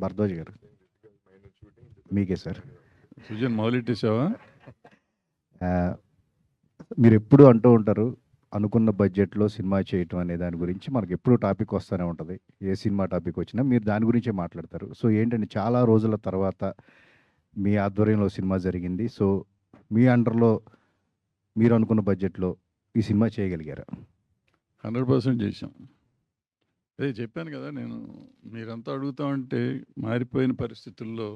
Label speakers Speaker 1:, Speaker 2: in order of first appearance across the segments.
Speaker 1: భరద్వాజ్ గారు మీకే సార్.
Speaker 2: సుజన్ మొదలెట్టేసావా?
Speaker 1: మీరు ఎప్పుడు అంటూ ఉంటారు అనుకున్న బడ్జెట్లో సినిమా చేయటం అనే దాని గురించి మనకు ఎప్పుడు టాపిక్ వస్తూనే ఉంటుంది. ఏ సినిమా టాపిక్ వచ్చినా మీరు దాని గురించే మాట్లాడతారు. సో ఏంటంటే చాలా రోజుల తర్వాత మీ ఆధ్వర్యంలో సినిమా జరిగింది. సో మీ అండర్లో మీరు అనుకున్న బడ్జెట్లో ఈ సినిమా చేయగలిగారా?
Speaker 2: 100% చేశాం. అదే చెప్పాను కదా, నేను మీరంతా అడుగుతా ఉంటే మారిపోయిన పరిస్థితుల్లో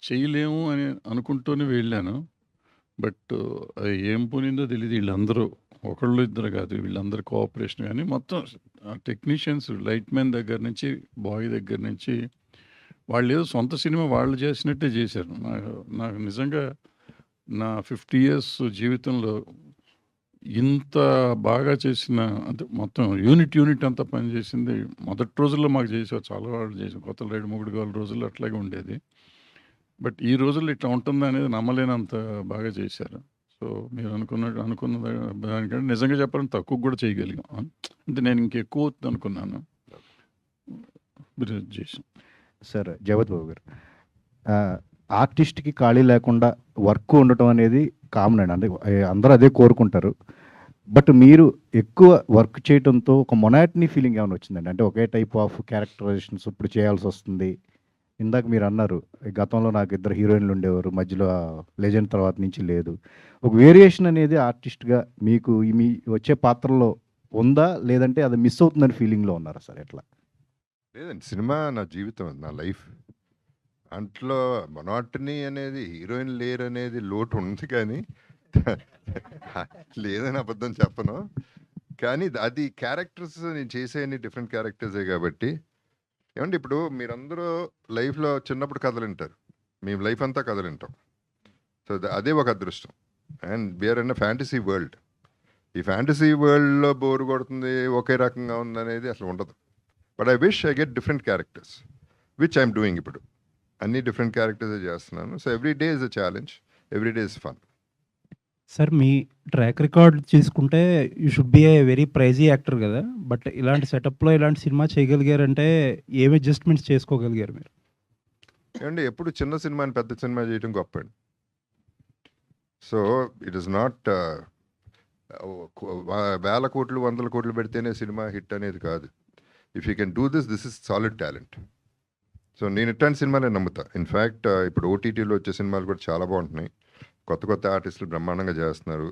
Speaker 2: చేయలేము అని అనుకుంటూనే వెళ్ళాను. బట్ అది ఏం పోనిందో తెలియదు. వీళ్ళందరూ ఒకళ్ళు ఇద్దరు కాదు, వీళ్ళందరూ కోఆపరేషన్ కానీ మొత్తం టెక్నీషియన్స్, లైట్ మ్యాన్ దగ్గర నుంచి బాయ్ దగ్గర నుంచి వాళ్ళు ఏదో సొంత సినిమా వాళ్ళు చేసినట్టే చేశారు. నాకు నిజంగా నా 50 years జీవితంలో ఇంత బాగా చేసిన, అంటే మొత్తం యూనిట్ అంతా పనిచేసింది మొదటి రోజుల్లో మాకు చేసారు. చాలా వాళ్ళు చేసారు. కొత్త రైడ్ మొగుడు కావాలి రోజుల్లో అట్లాగే ఉండేది. బట్ ఈ రోజుల్లో ఇట్లా ఉంటుంది అనేది నమ్మలేనంత బాగా చేశారు. సో మీరు అనుకున్న దానికంటే నిజంగా చెప్పాలంటే తక్కువ కూడా చేయగలిగాం. అంటే నేను ఇంకెక్కువ అవుతుంది అనుకున్నాను. మీరు చేసాం.
Speaker 1: సార్ జగపతి బాబు గారు, ఆర్టిస్ట్కి ఖాళీ లేకుండా వర్క్ ఉండటం అనేది కామన్ అండి. అంటే అందరూ అదే కోరుకుంటారు. బట్ మీరు ఎక్కువ వర్క్ చేయడంతో ఒక మొనాటనీ ఫీలింగ్ ఏమైనా వచ్చిందండి? అంటే ఒకే టైప్ ఆఫ్ క్యారెక్టరైజేషన్స్ ఇప్పుడు చేయాల్సి వస్తుంది. ఇందాక మీరు అన్నారు గతంలో నాకు 2 హీరోయిన్లు ఉండేవారు, మధ్యలో లెజెండ్ తర్వాత నుంచి లేదు. ఒక వేరియేషన్ అనేది ఆర్టిస్ట్గా మీకు మీ వచ్చే పాత్రలో ఉందా, లేదంటే అది మిస్ అవుతుందని ఫీలింగ్లో ఉన్నారా సార్? ఎట్లా?
Speaker 3: లేదండి, సినిమా నా జీవితం, నా లైఫ్. అంట్లో మొనాటనీ అనేది, హీరోయిన్ లేరు అనేది లోటు ఉంది, కానీ లేదని అబద్ధం చెప్పను. కానీ అది క్యారెక్టర్స్, నేను చేసే డిఫరెంట్ క్యారెక్టర్సే కాబట్టి. ఏమంటే ఇప్పుడు మీరందరూ లైఫ్లో చిన్నప్పుడు కథలు వింటారు, మేము లైఫ్ అంతా కథలు వింటాం. సో అదే ఒక అదృష్టం. And we're in a fantasy world. ఈ ఫ్యాంటసీ వరల్డ్లో బోర్ కొడుతుంది, ఒకే రకంగా ఉందనేది అసలు ఉండదు. But I wish I get different characters, which I'm doing. ఇప్పుడు అన్ని డిఫరెంట్ క్యారెక్టర్స్ చేస్తున్నాను. So every day is a challenge, every day is fun.
Speaker 4: Sir మీ ట్రాక్ రికార్డ్ చూసుకుంటే you should be a very pricey actor కదా. But ఇలాంటి సెటప్లో ఇలాంటి cinema చేయగలిగారంటే ఏమి అడ్జస్ట్మెంట్స్ చేసుకోగలిగారు మీరు?
Speaker 3: ఏమండి, ఎప్పుడు చిన్న సినిమాని పెద్ద సినిమా చేయడం గొప్ప అండి. సో ఇట్ ఈస్ నాట్ వేల కోట్లు 100 కోట్లు పెడితేనే సినిమా హిట్ అనేది కాదు. If you can do this is solid talent. So నేను ఇట్లాంటి సినిమాలే నమ్ముతా. ఇన్ఫ్యాక్ట్ ఇప్పుడు ఓటీటీలో వచ్చే సినిమాలు కూడా చాలా బాగుంటున్నాయి. కొత్త ఆర్టిస్టులు బ్రహ్మాండంగా చేస్తున్నారు.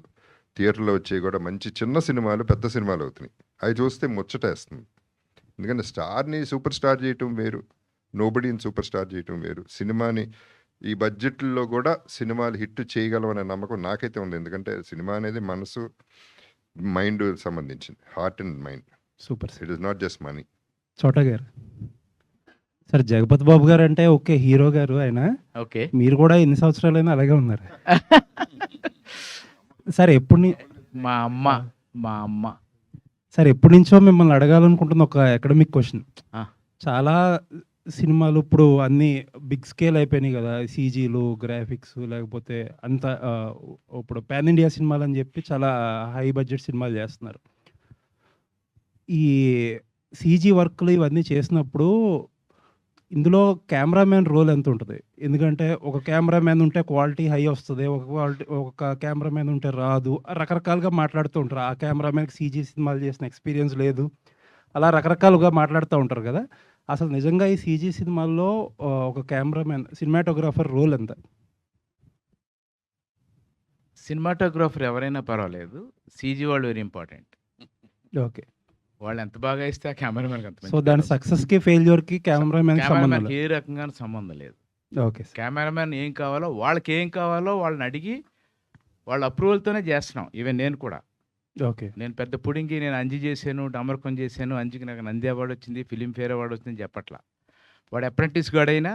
Speaker 3: థియేటర్లో వచ్చే కూడా మంచి చిన్న సినిమాలు పెద్ద సినిమాలు అవుతున్నాయి. అవి చూస్తే ముచ్చటేస్తుంది. ఎందుకంటే స్టార్ని సూపర్ స్టార్ చేయటం వేరు, నోబడీని సూపర్ స్టార్ చేయటం వేరు. సినిమాని ఈ బడ్జెట్లో కూడా సినిమాలు హిట్ చేయగలమనే నమ్మకం నాకైతే ఉంది. ఎందుకంటే సినిమా అనేది మనసు, మైండ్ సంబంధించింది, heart and mind.
Speaker 4: Super.
Speaker 3: It is not just money.
Speaker 4: చోటా గారు సార్, జగపతి బాబు గారు అంటే ఓకే హీరో గారు ఆయన,
Speaker 5: ఓకే,
Speaker 4: మీరు కూడా ఎన్ని సంవత్సరాలైనా అలాగే ఉన్నారు సార్.
Speaker 5: మా అమ్మ
Speaker 4: సార్ ఎప్పటి నుంచో మిమ్మల్ని అడగాలనుకుంటున్న ఒక అకాడమిక్ క్వశ్చన్. చాలా సినిమాలు ఇప్పుడు అన్ని బిగ్ స్కేల్ అయిపోయినాయి కదా, సీజీలు, గ్రాఫిక్స్, లేకపోతే అంత ఇప్పుడు పాన్ ఇండియా సినిమాలు అని చెప్పి చాలా హై బడ్జెట్ సినిమాలు చేస్తున్నారు. ఈ సీజీ వర్క్లు ఇవన్నీ చేసినప్పుడు ఇందులో కెమెరామ్యాన్ రోల్ ఎంత ఉంటుంది? ఎందుకంటే ఒక కెమెరామ్యాన్ ఉంటే క్వాలిటీ హై వస్తుంది, ఒక కెమెరామ్యాన్ ఉంటే రాదు, రకరకాలుగా మాట్లాడుతూ ఉంటారు. ఆ కెమెరామ్యాన్కి సీజీ సినిమాలు చేసిన ఎక్స్పీరియన్స్ లేదు, అలా రకరకాలుగా మాట్లాడుతూ ఉంటారు కదా. అసలు నిజంగా ఈ సీజీ సినిమాల్లో ఒక కెమెరామ్యాన్, సినిమాటోగ్రాఫర్ రోల్ ఎంత?
Speaker 5: సినిమాటోగ్రాఫర్ ఎవరైనా పర్వాలేదు, సీజీ వాళ్ళు వెరీ ఇంపార్టెంట్.
Speaker 4: ఓకే,
Speaker 5: వాళ్ళు ఎంత బాగా ఇస్తే ఆ కెమెరామెన్కి అంత.
Speaker 4: సో దాని సక్సెస్కి ఫెయిల్యూర్కి కెమెరామెన్
Speaker 5: ఏ రకంగా సంబంధం లేదు.
Speaker 4: ఓకే,
Speaker 5: కెమెరామెన్ ఏం కావాలో, వాళ్ళకి ఏం కావాలో వాళ్ళని అడిగి వాళ్ళ అప్రూవల్తోనే చేస్తున్నాం. ఈవెన్ నేను కూడా,
Speaker 4: ఓకే,
Speaker 5: నేను పెద్ద పుడింగి, నేను అంజి చేశాను, డమరకం చేశాను, అంజికి నాకు నంది అవార్డు వచ్చింది, ఫిలింఫేర్ అవార్డు వచ్చింది చెప్పట్లా. వాడు అప్రెంటిస్ గాడైనా,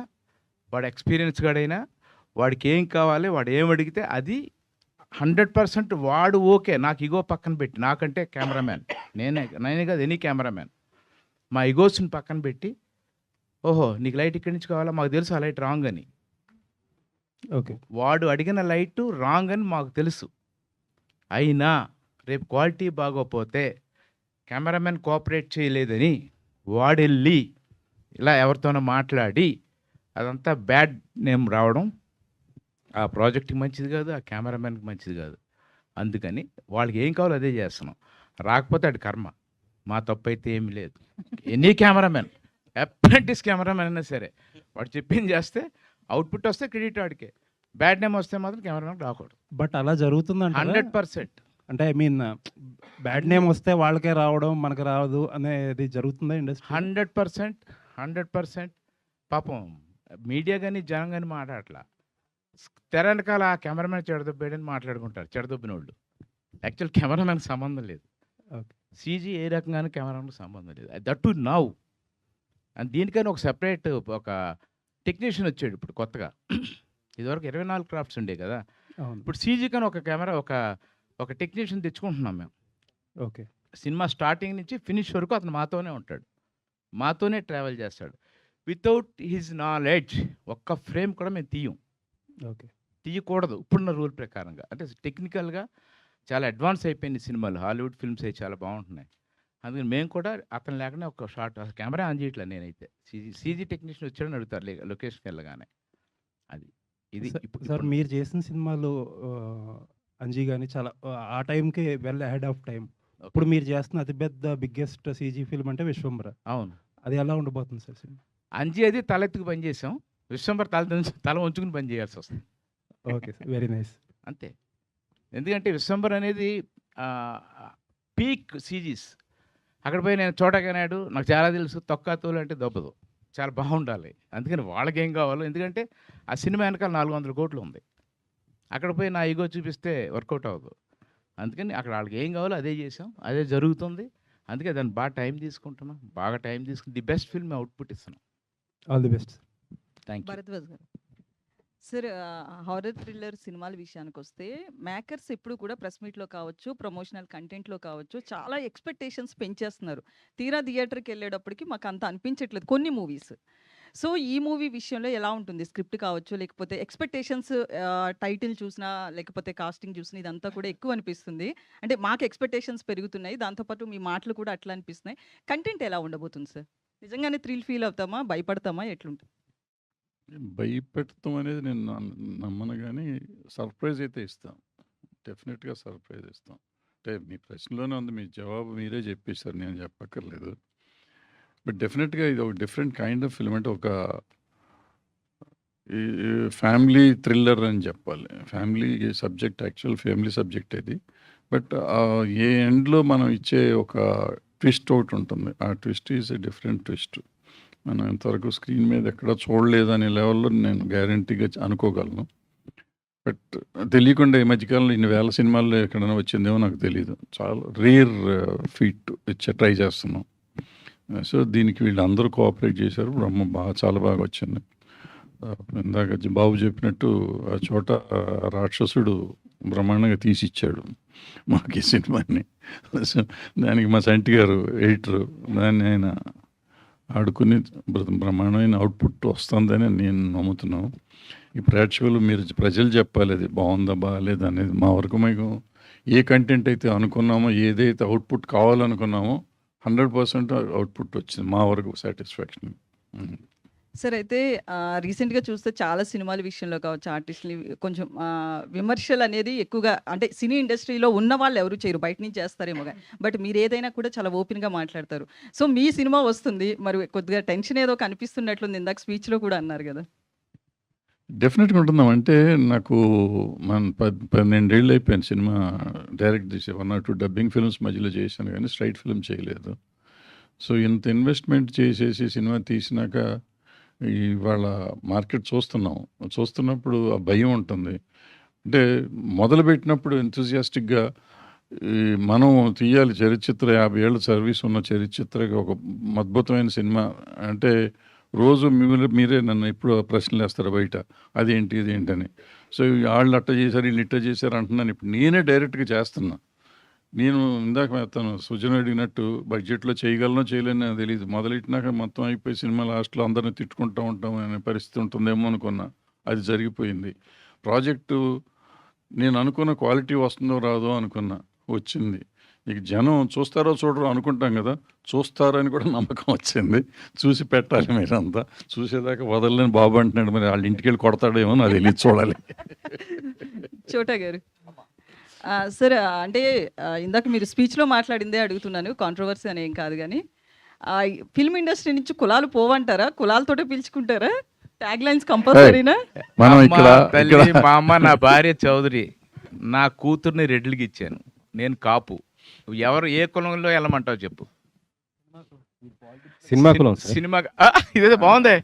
Speaker 5: వాడు ఎక్స్పీరియన్స్ గాడైనా, వాడికి ఏం కావాలి, వాడు ఏం అడిగితే అది 100% వాడు ఓకే. నాకు ఇగో పక్కన పెట్టి, నాకంటే కెమెరామ్యాన్ నేనే కాదు, ఎనీ కెమెరామ్యాన్, మా ఇగోస్ని పక్కన పెట్టి, ఓహో నీకు లైట్ ఇక్కడి నుంచి కావాలా, మాకు తెలుసు ఆ లైట్ రాంగ్ అని.
Speaker 4: ఓకే,
Speaker 5: వాడు అడిగిన లైట్ రాంగ్ అని మాకు తెలుసు. అయినా రేపు క్వాలిటీ బాగోపోతే కెమెరామెన్ కోఆపరేట్ చేయలేదని వాడెళ్ళి ఇలా ఎవరితోనో మాట్లాడి అదంతా బ్యాడ్ నేమ్ రావడం ఆ ప్రాజెక్ట్కి మంచిది కాదు, ఆ కెమెరామెన్కి మంచిది కాదు. అందుకని వాళ్ళకి ఏం కావాలో అదే చేస్తున్నాం. రాకపోతే అది కర్మ, మా తప్పు అయితే ఏమీ లేదు. ఎనీ కెమెరామెన్, అప్రెంటిస్ కెమెరామెన్ అయినా సరే వాడు చెప్పింది చేస్తే అవుట్పుట్ వస్తే క్రెడిట్ వాడికే. బ్యాడ్ నేమ్ వస్తే మాత్రం కెమెరామెన్ రాకూడదు.
Speaker 4: బట్ అలా జరుగుతుందంట
Speaker 5: 100%.
Speaker 4: అంటే ఐ మీన్ బ్యాడ్ నేమ్ వస్తే వాళ్ళకే రావడం మనకు రాదు అనేది జరుగుతుందా ఇండస్ట్రీ?
Speaker 5: 100%. 100%. పాపం మీడియా కానీ జనం కానీ మాట్లాడట్లా. తెర వెనకాల ఆ కెమెరామెన్ చెడదొబ్బాడని మాట్లాడుకుంటారు, చెడదొబ్బిన వాళ్ళు. యాక్చువల్ కెమెరామెన్కి సంబంధం లేదు.
Speaker 4: ఓకే.
Speaker 5: సీజీ ఏ రకంగానూ కెమెరామెన్కి సంబంధం లేదు. That to now. అండ్ దీనికని ఒక సెపరేట్ ఒక టెక్నీషియన్ వచ్చాడు ఇప్పుడు కొత్తగా. ఇదివరకు 24 క్రాఫ్ట్స్ ఉండే కదా,
Speaker 4: అవును.
Speaker 5: ఇప్పుడు సీజీ కానీ ఒక కెమెరా ఒక టెక్నీషియన్ తెచ్చుకుంటున్నాం మేము.
Speaker 4: ఓకే.
Speaker 5: సినిమా స్టార్టింగ్ నుంచి ఫినిష్ వరకు అతను మాతోనే ఉంటాడు, మాతోనే ట్రావెల్ చేస్తాడు. వితౌట్ హిజ్ నాలెడ్జ్ ఒక్క ఫ్రేమ్ కూడా మేము
Speaker 4: ఓకే.
Speaker 5: తీయకూడదు ఇప్పుడున్న రూల్ ప్రకారంగా. అంటే టెక్నికల్గా చాలా అడ్వాన్స్ అయిపోయింది సినిమాలు, హాలీవుడ్ ఫిల్మ్స్ అవి చాలా బాగుంటున్నాయి. అందుకని మేము కూడా అతను లేకనే ఒక షార్ట్ కెమెరా ఆన్ చేయట్లేదు నేనైతే. సీజీ టెక్నీషియన్ వచ్చాడని అడుగుతారు లొకేషన్కి వెళ్ళగానే. అది ఇది
Speaker 4: సార్ మీరు చేసిన సినిమాలు అంజీ కానీ చాలా ఆ టైంకి వెల్ అహెడ్ ఆఫ్ టైం. ఇప్పుడు మీరు చేస్తున్న అతిపెద్ద బిగ్గెస్ట్ సీజీ ఫిల్మ్ అంటే విశ్వంబర.
Speaker 5: అవును.
Speaker 4: అది ఎలా ఉండబోతుంది సార్ సినిమా?
Speaker 5: అంజీ అది తలెత్తుకు పని చేసాం, విశ్వంబర్ తల ఉంచుకుని పని చేయాల్సి వస్తుంది.
Speaker 4: Okay sir, very nice.
Speaker 5: అంతే. ఎందుకంటే విశ్వంబర్ అనేది పీక్ సీజీస్. అక్కడ పోయి నేను చోటకనాడు నాకు చాలా తెలుసు, తొక్కాతోలు అంటే దొబ్బదు, చాలా బాగుండాలి. అందుకని వాళ్ళకి ఏం కావాలో, ఎందుకంటే ఆ సినిమా వెనకాల 400 కోట్లు ఉంది. అక్కడ పోయి నా ఈగో చూపిస్తే వర్కౌట్ అవ్వదు. అందుకని అక్కడ వాళ్ళకి ఏం కావాలో అదే చేసాం, అదే జరుగుతుంది. అందుకే దాన్ని బాగా టైం తీసుకుంటున్నాం, బాగా టైం తీసుకుని ది బెస్ట్ ఫిల్మ్ అవుట్పుట్ ఇస్తున్నాం.
Speaker 4: All the best.
Speaker 5: Thank you.
Speaker 6: Bharadwaj గారు, సార్ హారర్ థ్రిల్లర్ సినిమాల విషయానికి వస్తే మేకర్స్ ఎప్పుడు కూడా ప్రెస్ మీట్లో కావచ్చు, ప్రమోషనల్ కంటెంట్లో కావచ్చు, చాలా ఎక్స్పెక్టేషన్స్ పెంచేస్తున్నారు. తీరా థియేటర్కి వెళ్ళేటప్పటికి మాకు అంత అనిపించట్లేదు కొన్ని మూవీస్. సో ఈ మూవీ విషయంలో ఎలా ఉంటుంది? స్క్రిప్ట్ కావచ్చు, లేకపోతే ఎక్స్పెక్టేషన్స్, టైటిల్ చూసినా లేకపోతే కాస్టింగ్ చూసినా ఇదంతా కూడా ఎక్కువ అనిపిస్తుంది. అంటే మాకు ఎక్స్పెక్టేషన్స్ పెరుగుతున్నాయి, దాంతోపాటు మీ మాటలు కూడా అట్లా అనిపిస్తున్నాయి. కంటెంట్ ఎలా ఉండబోతుంది సార్? నిజంగానే థ్రిల్ ఫీల్ అవుతామా, భయపడతామా, ఎట్లుంటుంది?
Speaker 2: భయపెడతాం అనేది నేను నమ్మను, కానీ సర్ప్రైజ్ అయితే ఇస్తాం. డెఫినెట్గా సర్ప్రైజ్ ఇస్తాం. అంటే మీ ప్రశ్నలోనే ఉంది, మీ జవాబు మీరే చెప్పేశారు, నేను చెప్పక్కర్లేదు. బట్ డెఫినెట్గా ఇది ఒక డిఫరెంట్ కైండ్ ఆఫ్ ఫిల్మ్. అంటే ఒక ఫ్యామిలీ థ్రిల్లర్ అని చెప్పాలి. Family subject, actual family subject ఇది. బట్ ఏ ఎండ్లో మనం ఇచ్చే ఒక ట్విస్ట్ ఒకటి ఉంటుంది. ఆ twist is a different twist. మనం ఇంతవరకు స్క్రీన్ మీద ఎక్కడ చూడలేదనే లెవెల్లో నేను గ్యారంటీగా అనుకోగలను. బట్ తెలియకుండా ఈ మధ్యకాలంలో ఇన్ని వేల సినిమాల్లో ఎక్కడైనా వచ్చిందేమో నాకు తెలియదు. చాలా రేర్ ఫీట్ ట్రై చేస్తున్నాం. సో దీనికి వీళ్ళందరూ కోఆపరేట్ చేశారు. చాలా బాగా వచ్చింది. ఇందాక బాబు చెప్పినట్టు ఆ చోట రాక్షసుడు బ్రహ్మాండంగా తీసిచ్చాడు మాకు ఈ సినిమాని. సో దానికి మా సంటి గారు ఎడిటరు, దాన్ని ఆయన ఆడుకుని బ్రహ్మాండమైన అవుట్పుట్ వస్తుందని నేను నమ్ముతున్నాను. ఈ ప్రేక్షకులు ప్రజలు చెప్పాలి అది బాగుందా బాగాలేదు అనేది. మా వరకు మేము ఏ కంటెంట్ అయితే అనుకున్నామో, ఏదైతే అవుట్పుట్ కావాలనుకున్నామో 100% అవుట్పుట్ వచ్చింది మా వరకు సాటిస్ఫాక్షన్.
Speaker 6: సార్ అయితే రీసెంట్గా చూస్తే చాలా సినిమాల విషయంలో కావచ్చు, ఆర్టిస్టులు కొంచెం విమర్శలు అనేది ఎక్కువగా, అంటే సినీ ఇండస్ట్రీలో ఉన్న వాళ్ళు ఎవరు చేయరు, బయట నుంచి చేస్తారేమో కానీ, బట్ మీరు ఏదైనా కూడా చాలా ఓపెన్గా మాట్లాడతారు. సో మీ సినిమా వస్తుంది, మరి కొద్దిగా టెన్షన్ ఏదో కనిపిస్తున్నట్లుంది, ఇందాక స్పీచ్లో కూడా అన్నారు కదా.
Speaker 2: డెఫినెట్గా ఉంటుందాం. అంటే నాకు 12 ఏళ్ళు అయిపోయింది సినిమా డైరెక్ట్ చేసి. 1 or 2 డబ్బింగ్ ఫిల్మ్స్ మధ్యలో చేశాను, కానీ స్ట్రైట్ ఫిల్మ్ చేయలేదు. సో ఇంత ఇన్వెస్ట్మెంట్ చేసేసి సినిమా తీసినాక ఇవాళ మార్కెట్ చూస్తున్నప్పుడు ఆ భయం ఉంటుంది. అంటే మొదలుపెట్టినప్పుడు ఎంతూజియాస్టిక్గా మనం తీయాలి చరిత్ర, 50 ఏళ్ళ సర్వీస్ ఉన్న చరిత్రకి ఒక అద్భుతమైన సినిమా అంటే రోజు మీరే నన్ను ఎప్పుడు ప్రశ్నలు వేస్తారు బయట, అదేంటి ఇదేంటని. సో వాళ్ళు అట్ట చేశారు, వీళ్ళు ఇట్ట చేశారు అంటున్నాను. ఇప్పుడు నేనే డైరెక్ట్గా చేస్తున్నా. నేను ఇందాక తను సుజన్ అడిగినట్టు బడ్జెట్లో చేయగలనో చేయలేనో నాకు తెలియదు. మొదలెట్టినాక మొత్తం అయిపోయి సినిమా లాస్ట్లో అందరిని తిట్టుకుంటూ ఉంటాం అనే పరిస్థితి ఉంటుందేమో అనుకున్నా. అది జరిగిపోయింది. ప్రాజెక్టు నేను అనుకున్న క్వాలిటీ వస్తుందో రాదో అనుకున్నా, వచ్చింది. ఇక జనం చూస్తారో చూడరో అనుకుంటాం కదా, చూస్తారని కూడా నమ్మకం వచ్చింది. చూసి పెట్టాలి మీరంతా. చూసేదాకా వదలలేని బాబు అంటున్నాడు, మరి వాళ్ళ ఇంటికి వెళ్ళి కొడతాడేమో అది వెళ్ళి చూడాలి.
Speaker 6: చోటా గారు సార్, అంటే ఇందాక మీరు స్పీచ్లో మాట్లాడిందే అడుగుతున్నాను, కాంట్రవర్సీ అని ఏం కాదు కానీ ఫిల్మ్ ఇండస్ట్రీ నుంచి కులాలు పోవంటారా? కులాలతోటే పిలుచుకుంటారా? Tag lines కంపల్సరీనా?
Speaker 2: మనం
Speaker 5: అమ్మ,
Speaker 2: ఇక్కడ
Speaker 5: తల్లి, మా అమ్మ, నా భార్య చౌదరి, నా కూతుర్ని రెడ్లకి ఇచ్చాను, నేను కాపు. ఎవరు ఏ కులంలో వెళ్ళమంటావు చెప్పు?
Speaker 7: సినిమా కులం సార్.
Speaker 5: సినిమా ఇదేదో బాగుంది.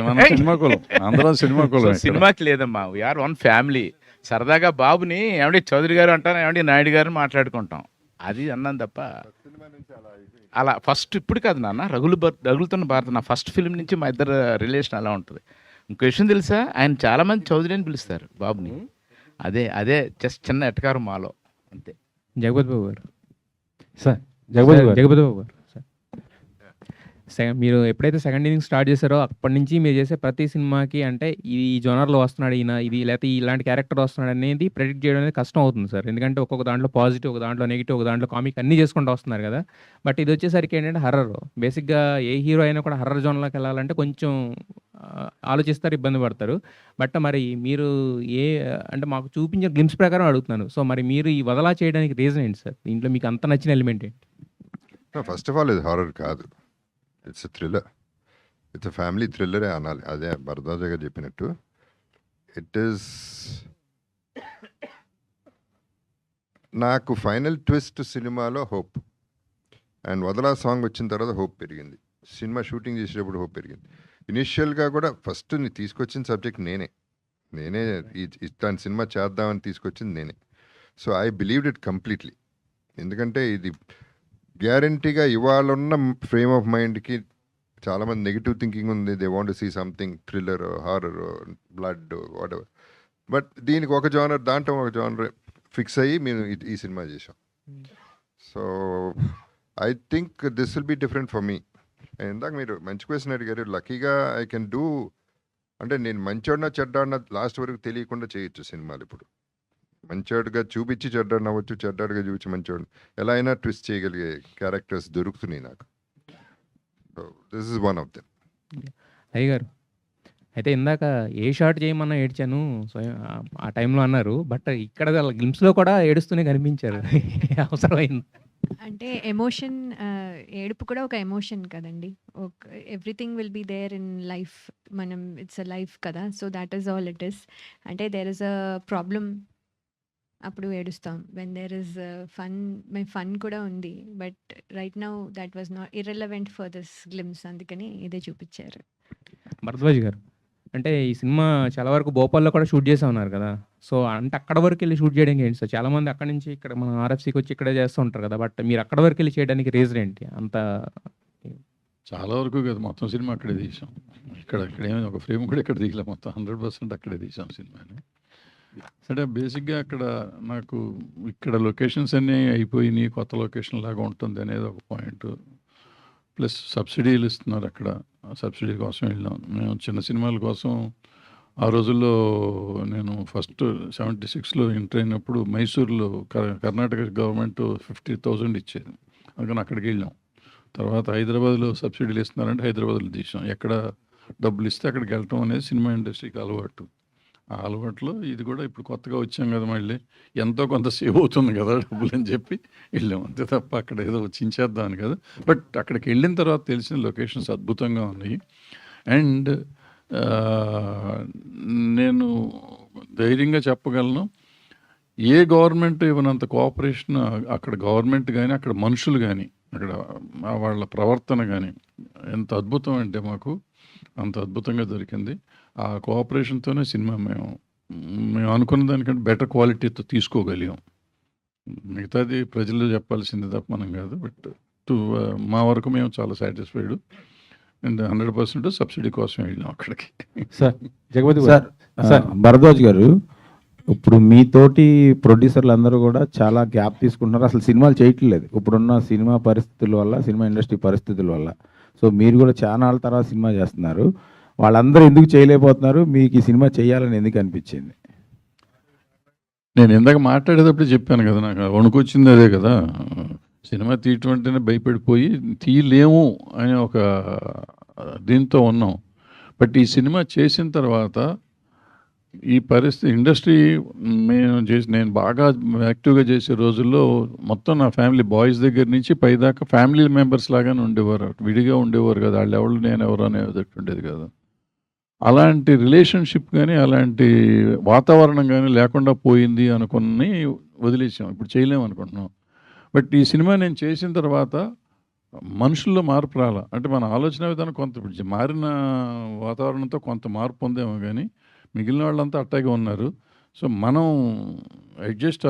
Speaker 2: మనం సినిమా కులం, అందరం సినిమా కులం ఇక్కడ.
Speaker 5: సినిమాకి లేదమ్మా, వీఆర్ వన్ ఫ్యామిలీ. సరదాగా బాబుని ఏమంటే చౌదరి గారు అంటాను, ఏమంటే నాయుడు గారు మాట్లాడుకుంటాం, అది అన్నాను తప్ప అలా ఫస్ట్ ఇప్పుడు కాదు నాన్న. రగులుతున్న భారత నా ఫస్ట్ ఫిల్మ్ నుంచి మా ఇద్దరు రిలేషన్ అలా ఉంటుంది. ఇంకో విషయం తెలుసా, ఆయన చాలామంది చౌదరి అని పిలుస్తారు బాబుని. అదే అదే జస్ట్ చిన్న ఎటకారం మాలో, అంతే.
Speaker 7: జగపతి బాబు గారు
Speaker 4: సార్
Speaker 7: జగపతి బాబు
Speaker 4: గారు
Speaker 7: మీరు ఎప్పుడైతే సెకండ్ ఇన్నింగ్ స్టార్ట్ చేశారో అప్పటి నుంచి మీరు చేసే ప్రతి సినిమాకి అంటే ఈ జోనర్లో వస్తున్నాడు ఈయన, ఇది లేకపోతే ఇలాంటి క్యారెక్టర్ వస్తున్నాడు అనేది ప్రెడిక్ట్ చేయడం అనేది కష్టం అవుతుంది సార్. ఎందుకంటే ఒక్కొక్క దాంట్లో పాజిటివ్, ఒక దాంట్లో నెగిటివ్, ఒక దాంట్లో కామిక్ అన్నీ చేసుకుంటూ వస్తున్నారు కదా. బట్ ఇది వచ్చేసరికి ఏంటంటే హర్రర్. బేసిక్గా ఏ హీరో అయినా కూడా హర్రర్ జోన్లోకి వెళ్ళాలంటే కొంచెం ఆలోచిస్తారు, ఇబ్బంది పడతారు. బట్ మరి మీరు అంటే మాకు చూపించిన గ్లిమ్స్ ప్రకారం అడుగుతున్నాను. సో మరి మీరు ఈ వదలా చేయడానికి రీజన్ ఏంటి సార్? దీంట్లో మీకు అంత నచ్చిన ఎలిమెంట్ ఏంటి?
Speaker 3: ఫస్ట్ ఆఫ్ ఆల్ ఇది హారర్ కాదు, it's a thriller. It's a family థ్రిల్లరే అనాలి, అదే భరద్వాజ గారు చెప్పినట్టు. ఇట్ ఈస్ నాకు ఫైనల్ ట్విస్ట్ సినిమాలో హోప్, అండ్ వదలా సాంగ్ వచ్చిన తర్వాత హోప్ పెరిగింది. సినిమా షూటింగ్ చేసేటప్పుడు హోప్ పెరిగింది. ఇనిషియల్గా కూడా ఫస్ట్ నీ తీసుకొచ్చిన సబ్జెక్ట్ నేనే ఇట్లాంటి సినిమా చేద్దామని తీసుకొచ్చింది నేనే. So I believed it completely. ఎందుకంటే ఇది గ్యారంటీగా ఇవాళ ఉన్న ఫ్రేమ్ ఆఫ్ మైండ్కి చాలామంది నెగిటివ్ థింకింగ్ ఉంది. They want see something thriller, horror, blood, whatever. But దీనికి ఒక జానర్, దాంట్లో ఒక జానర్ ఫిక్స్ అయ్యి మేము ఈ సినిమా చేసాం. So I think this will be different for me. ఇందాక మీరు మంచి క్వశ్చన్ అడిగారు. లక్కీగా ఐ కెన్ డూ, అంటే నేను మంచోడినా చెడ్డాడినా లాస్ట్ వరకు తెలియకుండా చేయొచ్చు సినిమాలు. ఇప్పుడు మంచోడుగా చూపించి చెడ్డాడు అవ్వచ్చు, చెడ్డాడుగా చూపించి మంచోడు, ఎలా అయినా ట్విస్ట్ చేయగలిగే క్యారెక్టర్స్ దొరుకుతున్నాయి నాకు. This is one of them.
Speaker 7: అయ్యగారు అయితే ఇందాక ఏ షాట్ చేయమన్నా ఏడ్చాను స్వయం ఆ టైంలో అన్నారు. బట్ ఇక్కడ గ్లిమ్స్లో కూడా ఏడుస్తూనే కనిపించారు. అవసరమైంది
Speaker 8: అంటే ఎమోషన్, ఏడుపు కూడా ఒక ఎమోషన్ కదండి. Everything will be there in life. మనం ఇట్స్ అ లైఫ్ కదా, so that is all it is. అంటే దేర్ ఇస్ అ ప్రాబ్లం, అప్పుడు ఏడుస్తాం. వెన్ దేర్ ఇస్ ఫన్ కూడా ఉంది. But right now that was not irrelevant for this glimpse, అందుకని ఇదే చూపించారు.
Speaker 7: భరద్వాజ్ గారు అంటే ఈ సినిమా చాలా వరకు భోపాల్లో కూడా షూట్ చేసా ఉన్నారు కదా. సో అంటే అక్కడ వరకు వెళ్ళి షూట్ చేయడానికి ఏంటి సార్? చాలామంది అక్కడ నుంచి ఇక్కడ మన ఆర్ఎఫ్సీకి వచ్చి ఇక్కడే చేస్తూ ఉంటారు కదా. బట్ మీరు అక్కడ వరకు వెళ్ళి చేయడానికి రీజన్ ఏంటి? అంత
Speaker 2: చాలా వరకు కదా, మొత్తం సినిమా అక్కడే తీసాం. ఇక్కడేమీ ఒక ఫ్రేమ్ కూడా ఇక్కడ తీయలే, మొత్తం 100% అక్కడే తీసాం సినిమాని. అంటే బేసిక్గా అక్కడ నాకు ఇక్కడ లొకేషన్స్ అన్నీ అయిపోయినాయి, కొత్త లొకేషన్ లాగా ఉంటుంది అనేది ఒక పాయింట్. ప్లస్ సబ్సిడీలు ఇస్తున్నారు అక్కడ, ఆ సబ్సిడీ కోసం వెళ్ళాం మేము. చిన్న సినిమాల కోసం ఆ రోజుల్లో నేను ఫస్ట్ 76లో ఎంటర్ అయినప్పుడు మైసూర్లో కర్ణాటక గవర్నమెంట్ 50,000 ఇచ్చేది, అందుకని అక్కడికి వెళ్ళాం. తర్వాత హైదరాబాద్లో సబ్సిడీలు ఇస్తున్నారంటే హైదరాబాద్లో తీసాం. ఎక్కడ డబ్బులు ఇస్తే అక్కడికి వెళ్ళటం అనేది సినిమా ఇండస్ట్రీకి అలవాటు. ఆ అలవాట్లో ఇది కూడా ఇప్పుడు కొత్తగా వచ్చాం కదా, మళ్ళీ ఎంతో కొంత సేవ్ అవుతుంది కదా డబ్బులు అని చెప్పి వెళ్ళాం, అంతే తప్ప అక్కడ ఏదో చించేద్దామని కదా. బట్ అక్కడికి వెళ్ళిన తర్వాత తెలిసిన లొకేషన్స్ అద్భుతంగా ఉన్నాయి. అండ్ నేను ధైర్యంగా చెప్పగలను, ఏ గవర్నమెంట్ ఇవ్వనంత కోఆపరేషన్ అక్కడ గవర్నమెంట్ కానీ, అక్కడ మనుషులు కానీ, అక్కడ వాళ్ళ ప్రవర్తన కానీ ఎంత అద్భుతం అంటే మాకు అంత అద్భుతంగా దొరికింది. ఆ కోఆపరేషన్తోనే సినిమా మేము అనుకున్న దానికంటే బెటర్ క్వాలిటీతో తీసుకోగలిగాం. మిగతాది ప్రజలు చెప్పాల్సింది తప్ప మనం కాదు. బట్ మా వరకు మేము చాలా సాటిస్ఫైడ్. అండ్ 100% సబ్సిడీ కోసం వెళ్ళాం అక్కడికి.
Speaker 4: Sir
Speaker 7: Jagapathi
Speaker 4: sir sir
Speaker 9: Bharadwaj గారు, ఇప్పుడు మీతోటి ప్రొడ్యూసర్లు అందరూ కూడా చాలా గ్యాప్ తీసుకుంటున్నారు, అసలు సినిమాలు చేయట్లేదు ఇప్పుడున్న సినిమా పరిస్థితుల వల్ల, సినిమా ఇండస్ట్రీ పరిస్థితుల వల్ల. సో మీరు కూడా చాలా నాళ్ళ తర్వాత సినిమా చేస్తున్నారు, వాళ్ళందరూ ఎందుకు చేయలేకపోతున్నారు? మీకు ఈ సినిమా చేయాలని ఎందుకు అనిపించింది?
Speaker 2: నేను ఇందాక మాట్లాడేటప్పుడు చెప్పాను కదా, నాకు వణుకొచ్చింది అదే కదా. సినిమా తీయటం అంటేనే భయపడిపోయి తీయలేము అనే ఒక దీంతో ఉన్నాం. బట్ ఈ సినిమా చేసిన తర్వాత ఈ పరిస్థితి ఇండస్ట్రీ నేను బాగా యాక్టివ్గా చేసే రోజుల్లో మొత్తం నా ఫ్యామిలీ బాయ్స్ దగ్గర నుంచి పైదాకా ఫ్యామిలీ మెంబర్స్ లాగానే ఉండేవారు, విడిగా ఉండేవారు కదా. వాళ్ళు ఎవరు నేను ఎవరు అనేది ఉండేది కదా. అలాంటి రిలేషన్షిప్ కానీ అలాంటి వాతావరణం కానీ లేకుండా పోయింది అనుకుని వదిలేసాం. ఇప్పుడు చేయలేము అనుకుంటున్నాం. బట్ ఈ సినిమా నేను చేసిన తర్వాత మనుషుల్లో మార్పు రాలా. అంటే మన ఆలోచన విధానం కొంత ఇప్పుడు మారిన వాతావరణంతో కొంత మార్పు ఉందేమో కానీ మిగిలిన వాళ్ళంతా అట్టాగే ఉన్నారు. సో మనం అడ్జస్ట్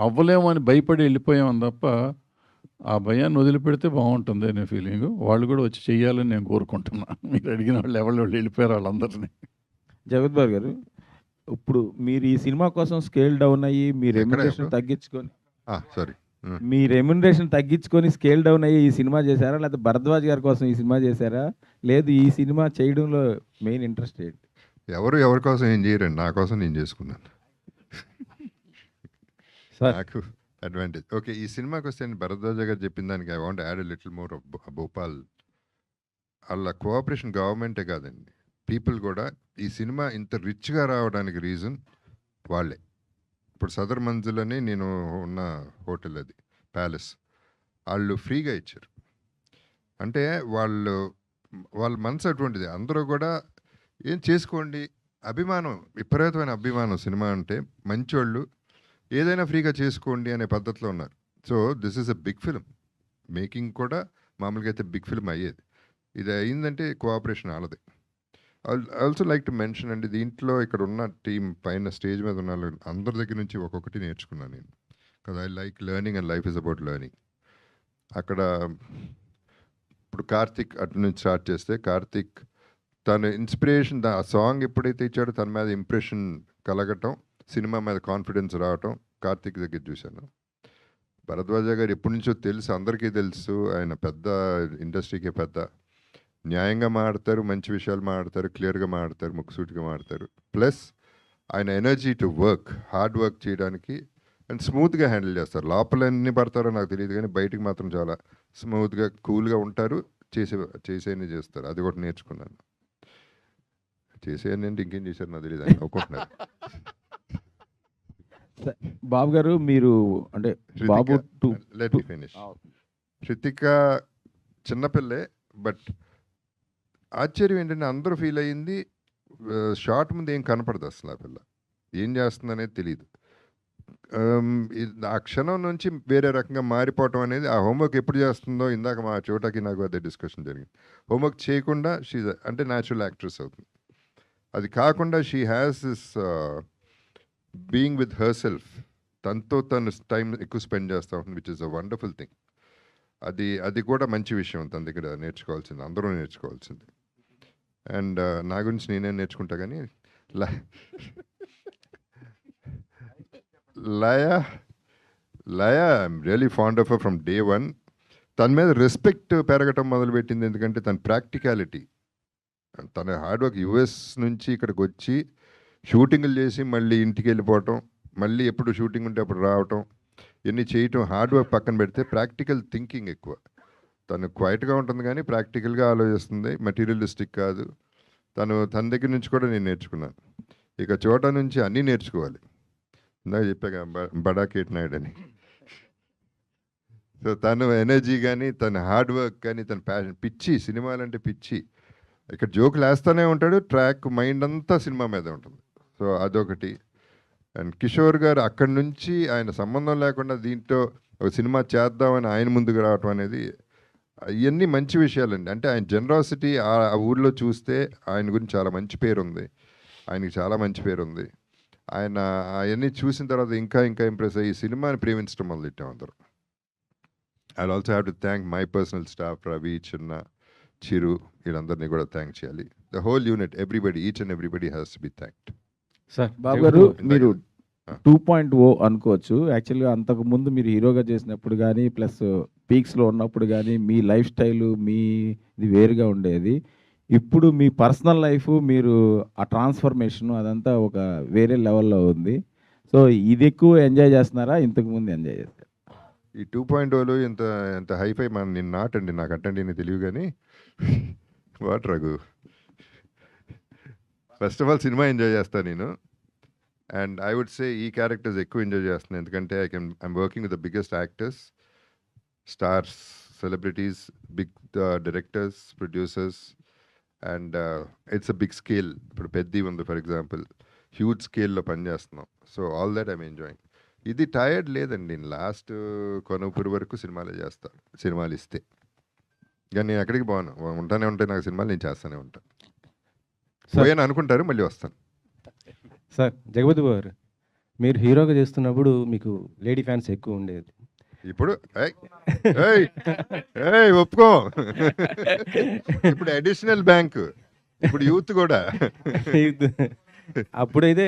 Speaker 2: అవ్వలేము అని భయపడి వెళ్ళిపోయాం తప్ప ఆ భయాన్ని వదిలిపెడితే బాగుంటుంది అనే ఫీలింగ్. వాళ్ళు కూడా వచ్చి చెయ్యాలని నేను కోరుకుంటున్నా. మీరు అడిగిన వాళ్ళు ఎవరు వెళ్ళిపోయారు వాళ్ళందరినీ.
Speaker 9: జగత్ బాబు గారు, ఇప్పుడు మీరు ఈ సినిమా కోసం స్కేల్ డౌన్ అయ్యి మీ రెమ్యునరేషన్ తగ్గించుకొని
Speaker 3: సారీ
Speaker 9: మీ రెమ్యునరేషన్ తగ్గించుకొని స్కేల్ డౌన్ అయ్యి ఈ సినిమా చేశారా, లేకపోతే భరద్వాజ్ గారి కోసం ఈ సినిమా చేశారా, లేదు ఈ సినిమా చేయడంలో మెయిన్ ఇంట్రెస్ట్ ఏంటి?
Speaker 3: ఎవరి కోసం ఏం చేయరండి, నా కోసం నేను చేసుకున్నాను. నాకు అడ్వాంటేజ్. ఓకే, ఈ సినిమాకి వస్తే భరద్వాజ గారు చెప్పిన దానికి I want add little more Bhopal. వాళ్ళ కోఆపరేషన్ గవర్నమెంటే కాదండి, పీపుల్ కూడా. ఈ సినిమా ఇంత రిచ్గా రావడానికి రీజన్ వాళ్ళే. ఇప్పుడు సదర్ మంజిల్ అని నేను ఉన్న హోటల్, అది ప్యాలెస్, వాళ్ళు ఫ్రీగా ఇచ్చారు. అంటే వాళ్ళ మనసు అటువంటిది. అందరూ కూడా ఏం చేసుకోండి, అభిమానం, విపరీతమైన అభిమానం. సినిమా అంటే మంచోళ్ళు, ఏదైనా ఫ్రీగా చేసుకోండి అనే పద్ధతిలో ఉన్నారు. So this is a big film. Making కూడా మామూలుగా అయితే బిగ్ ఫిలిం అయ్యేది. ఇది అయిందంటే కోఆపరేషన్ వాళ్ళది. ఆల్సో లైక్ టు మెన్షన్ అండి, దీంట్లో ఇక్కడ ఉన్న టీం పైన స్టేజ్ మీద ఉన్న అందరి దగ్గర నుంచి ఒక్కొక్కటి నేర్చుకున్నాను నేను. కదా I like learning and life is about learning. అక్కడ ఇప్పుడు కార్తిక్ అటు నుంచి స్టార్ట్ చేస్తే, కార్తిక్ తన ఇన్స్పిరేషన్, ఆ సాంగ్ ఎప్పుడైతే ఇచ్చాడో తన మీద ఇంప్రెషన్ కలగటం, సినిమా మీద కాన్ఫిడెన్స్ రావటం కార్తిక్ దగ్గర చూశాను. భరద్వాజ గారు ఎప్పటి నుంచో తెలుసు, అందరికీ తెలుసు. ఆయన పెద్ద ఇండస్ట్రీకే పెద్ద. న్యాయంగా మాడతారు, మంచి విషయాలు మాడతారు, క్లియర్గా మాడతారు, ముక్కుసూటిగా మాడతారు. ప్లస్ ఆయన energy to work, hard work చేయడానికి అండ్ స్మూత్గా హ్యాండిల్ చేస్తారు. లోపల ఎన్ని పడతారో నాకు తెలియదు కానీ బయటికి మాత్రం చాలా స్మూత్గా కూల్గా ఉంటారు. చేసేయని చేస్తారు. అది కూడా నేర్చుకున్నాను. చేసేయని అంటే ఇంకేం చేశారు నాకు తెలియదు, అని అనుకుంటున్నారు.
Speaker 9: బాబు గారు, మీరు అంటే బాబు
Speaker 3: let me finish. Hrithika చిన్నపిల్లే, but ఆశ్చర్యం ఏంటంటే అందరూ ఫీల్ అయ్యింది షార్ట్ ముందు ఏం కనపడదు అసలు. ఆ పిల్ల ఏం చేస్తుంది అనేది తెలియదు. ఆ క్షణం నుంచి వేరే రకంగా మారిపోవటం అనేది, ఆ హోంవర్క్ ఎప్పుడు చేస్తుందో, ఇందాక మా చోటకి నాకు అదే డిస్కషన్ జరిగింది. హోంవర్క్ చేయకుండా షీ అంటే న్యాచురల్ యాక్ట్రెస్ అవుతుంది. అది కాకుండా she has this being with her self, తనతో తను టైం ఎక్కువ స్పెండ్ చేస్తూ ఉంటుంది, which is a wonderful thing. అది కూడా మంచి విషయం తన దగ్గర నేర్చుకోవాల్సింది, అందరూ నేర్చుకోవాల్సింది. అండ్ నా గురించి నేనే నేర్చుకుంటా కానీ Laya I'm really fond of from day one. తన మీద రెస్పెక్ట్ పెరగటం మొదలుపెట్టింది, ఎందుకంటే తన ప్రాక్టికాలిటీ, తన హార్డ్ వర్క్. యుఎస్ నుంచి ఇక్కడికి వచ్చి షూటింగ్లు చేసి మళ్ళీ ఇంటికి వెళ్ళిపోవటం, మళ్ళీ ఎప్పుడు షూటింగ్ ఉంటే అప్పుడు రావటం, ఇవన్నీ చేయటం. హార్డ్ వర్క్ పక్కన పెడితే ప్రాక్టికల్ థింకింగ్ ఎక్కువ. తను క్వైట్గా ఉంటుంది కానీ ప్రాక్టికల్గా ఆలోచిస్తుంది, మెటీరియలిస్టిక్ కాదు. తన దగ్గర నుంచి కూడా నేను నేర్చుకున్నాను. ఇక చోట నుంచి అన్నీ నేర్చుకోవాలి. ఇందాక చెప్పాక బడా కేట్నాయుడు అని. సో తను ఎనర్జీ కానీ, తన హార్డ్ వర్క్ కానీ, తన ప్యాషన్, పిచ్చి, సినిమాలంటే పిచ్చి. ఇక్కడ జోకులు వేస్తూనే ఉంటాడు, ట్రాక్ మైండ్ అంతా సినిమా మీద ఉంటుంది. సో అదొకటి. అండ్ కిషోర్ గారు అక్కడి నుంచి ఆయన సంబంధం లేకుండా దీంట్లో ఒక సినిమా చేద్దామని ఆయన ముందుకు రావటం అనేది, ఇవన్నీ మంచి విషయాలండి. అంటే ఆయన జనరాసిటీ ఆ ఊళ్ళో చూస్తే ఆయన గురించి చాలా మంచి పేరు ఉంది, ఆయనకి చాలా మంచి పేరు ఉంది. ఆయన అవన్నీ చూసిన తర్వాత ఇంకా ఇంప్రెస్ అయ్యి సినిమాని ప్రేమించడం మొదలెట్టాం అందరూ. I also have to thank my personal staff, Ravi, Chinna, Chiru, వీళ్ళందరినీ కూడా థ్యాంక్ చేయాలి. The whole unit, everybody, each and everybody has to be thanked.
Speaker 7: Sir
Speaker 9: Babu garu, మీరు 2.0 అనుకోవచ్చు. యాక్చువల్గా అంతకుముందు మీరు హీరోగా చేసినప్పుడు కానీ, ప్లస్ పీక్స్లో ఉన్నప్పుడు కానీ మీ లైఫ్ స్టైలు ఇది వేరుగా ఉండేది. ఇప్పుడు మీ పర్సనల్ లైఫ్, మీరు ఆ ట్రాన్స్ఫర్మేషన్ అదంతా ఒక వేరే లెవెల్లో ఉంది. సో ఇది ఎక్కువ ఎంజాయ్ చేస్తున్నారా, ఇంతకుముందు ఎంజాయ్ చేస్తారు?
Speaker 3: ఈ 2.0లో ఇంత ఇంత హైఫై నేను నాటండి, నాకు అట్టండి నేను తెలియదు కానీ what Raghu. First of all cinema enjoy చేస్తాను నేను, అండ్ ఐ వుడ్ సే ఈ క్యారెక్టర్స్ ఎక్కువ ఎంజాయ్ చేస్తున్నాను, ఎందుకంటే I'm working with the biggest actors, stars, celebrities, big directors, producers, and it's a big scale. ఇప్పుడు పెద్ద ఉంది ఫర్ ఎగ్జాంపుల్, హ్యూజ్ స్కేల్లో పనిచేస్తున్నాం. So all that I'm enjoying. ఇది టైర్డ్ లేదండి, నేను లాస్ట్ కొనుపూరు వరకు సినిమాలే చేస్తాను, సినిమాలు ఇస్తే. కానీ నేను ఎక్కడికి పోను, ఉంటానే ఉంటాయి నాకు సినిమాలు, నేను చేస్తూనే ఉంటాను. పోయాను అనుకుంటారు, మళ్ళీ వస్తాను.
Speaker 10: సార్ జగపతి బాబు గారు, మీరు హీరోగా చేస్తున్నప్పుడు మీకు లేడీ ఫ్యాన్స్ ఎక్కువ ఉండేది.
Speaker 3: ఇప్పుడు ఒప్పుకో. ఇప్పుడు అడిషనల్ బ్యాంక్, ఇప్పుడు యూత్ కూడా.
Speaker 10: అప్పుడైతే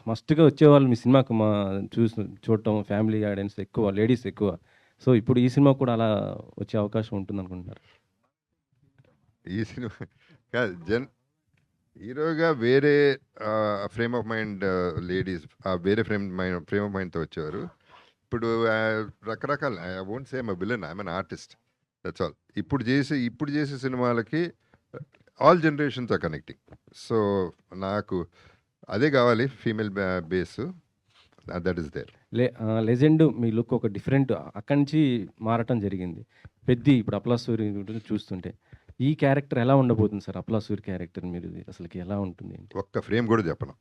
Speaker 10: మస్ట్గా వచ్చేవాళ్ళు మీ సినిమాకు, చూడటం ఫ్యామిలీ ఆడియన్స్ ఎక్కువ, లేడీస్ ఎక్కువ. సో ఇప్పుడు ఈ సినిమా కూడా అలా వచ్చే అవకాశం ఉంటుంది అనుకుంటున్నారు?
Speaker 3: ఈ సినిమా కాదు, హీరోగా వేరే ఫ్రేమ్ ఆఫ్ మైండ్ లేడీస్ వేరే ఫ్రేమ్ ఆఫ్ మైండ్తో వచ్చేవారు. ఇప్పుడు రకరకాల, I won't say I'm villain, I'm an artist, that's all. ఇప్పుడు చేసే సినిమాలకి all generations are connecting. So నాకు అదే కావాలి, female base, that is there.
Speaker 10: Legend మీ లుక్ ఒక డిఫరెంట్ అక్కడి నుంచి మారటం జరిగింది. ఇప్పుడు అప్లాసూరి చూస్తుంటే ఈ క్యారెక్టర్ ఎలా ఉండబోతుంది సార్? అప్లాసూరి క్యారెక్టర్ మీరు అసలుకి ఎలా ఉంటుంది?
Speaker 3: ఒక్క ఫ్రేమ్ కూడా చెప్పను.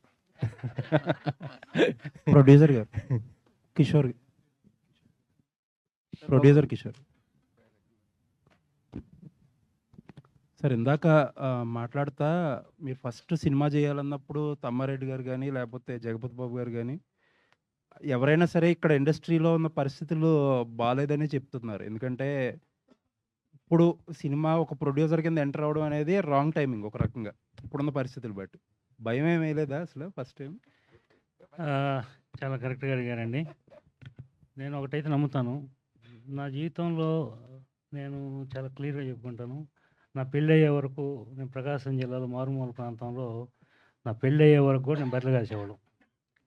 Speaker 4: ప్రొడ్యూసర్ గారు కిషోర్, ప్రొడ్యూసర్ కిషోర్ సార్, ఇందాక మాట్లాడుతా మీరు ఫస్ట్ సినిమా చేయాలన్నప్పుడు తమ్మారెడ్డి గారు కానీ లేకపోతే జగపతి బాబు గారు కానీ ఎవరైనా సరే ఇక్కడ ఇండస్ట్రీలో ఉన్న పరిస్థితులు బాగాలేదని చెప్తున్నారు. ఎందుకంటే ఇప్పుడు సినిమా ఒక ప్రొడ్యూసర్ కింద ఎంటర్ అవ్వడం అనేది రాంగ్ టైమింగ్ ఒక రకంగా ఇప్పుడున్న పరిస్థితులు బట్టి. భయం ఏమీ లేదా అసలు ఫస్ట్ టైం?
Speaker 11: చాలా కరెక్ట్గా అడిగారండి. నేను ఒకటైతే నమ్ముతాను, నా జీవితంలో నేను చాలా క్లియర్గా చెప్పుకుంటాను. నా పెళ్ళి అయ్యే వరకు నేను ప్రకాశం జిల్లాలో మారుమూల ప్రాంతంలో నా పెళ్ళి అయ్యే వరకు కూడా నేను బట్టలు కాసేవాడు,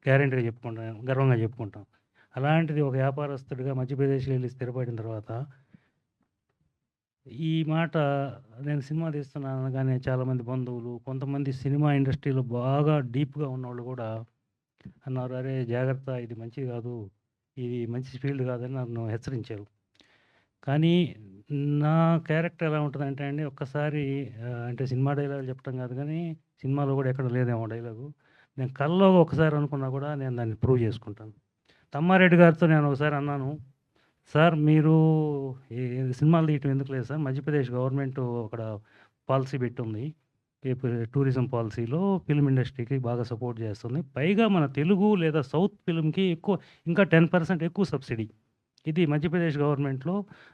Speaker 11: గ్యారెంటీగా చెప్పుకుంటాను, గర్వంగా చెప్పుకుంటాను. అలాంటిది ఒక వ్యాపారస్తుడిగా మధ్యప్రదేశ్లో వెళ్ళి స్థిరపడిన తర్వాత ఈ మాట నేను సినిమా తీస్తున్నాను కానీ చాలామంది బంధువులు, కొంతమంది సినిమా ఇండస్ట్రీలో బాగా డీప్గా ఉన్నవాళ్ళు కూడా అన్నారు, అరే జాగ్రత్త, ఇది మంచిది కాదు, ఇది మంచి ఫీల్డ్ కాదని నన్ను హెచ్చరించారు. కానీ నా క్యారెక్టర్ ఎలా ఉంటుందంటే అండి, ఒక్కసారి అంటే సినిమా డైలాగ్ చెప్పడం కాదు కానీ సినిమాలో కూడా ఎక్కడ లేదేమో డైలాగు, నేను కల్లో ఒకసారి అనుకున్నా కూడా నేను దాన్ని ప్రూవ్ చేసుకుంటాను. తమ్మారెడ్డి గారితో నేను ఒకసారి అన్నాను, సార్ మీరు ఈ సినిమాలు తీయటం ఎందుకు లేదు సార్, మధ్యప్రదేశ్ గవర్నమెంట్ అక్కడ పాలసీ పెట్టుంది, టూరిజం పాలసీలో ఫిల్మ్ ఇండస్ట్రీకి బాగా సపోర్ట్ చేస్తుంది, పైగా మన తెలుగు లేదా సౌత్ ఫిల్మ్కి ఎక్కువ ఇంకా 10% ఎక్కువ సబ్సిడీ. ఇది మధ్యప్రదేశ్ గవర్నమెంట్లో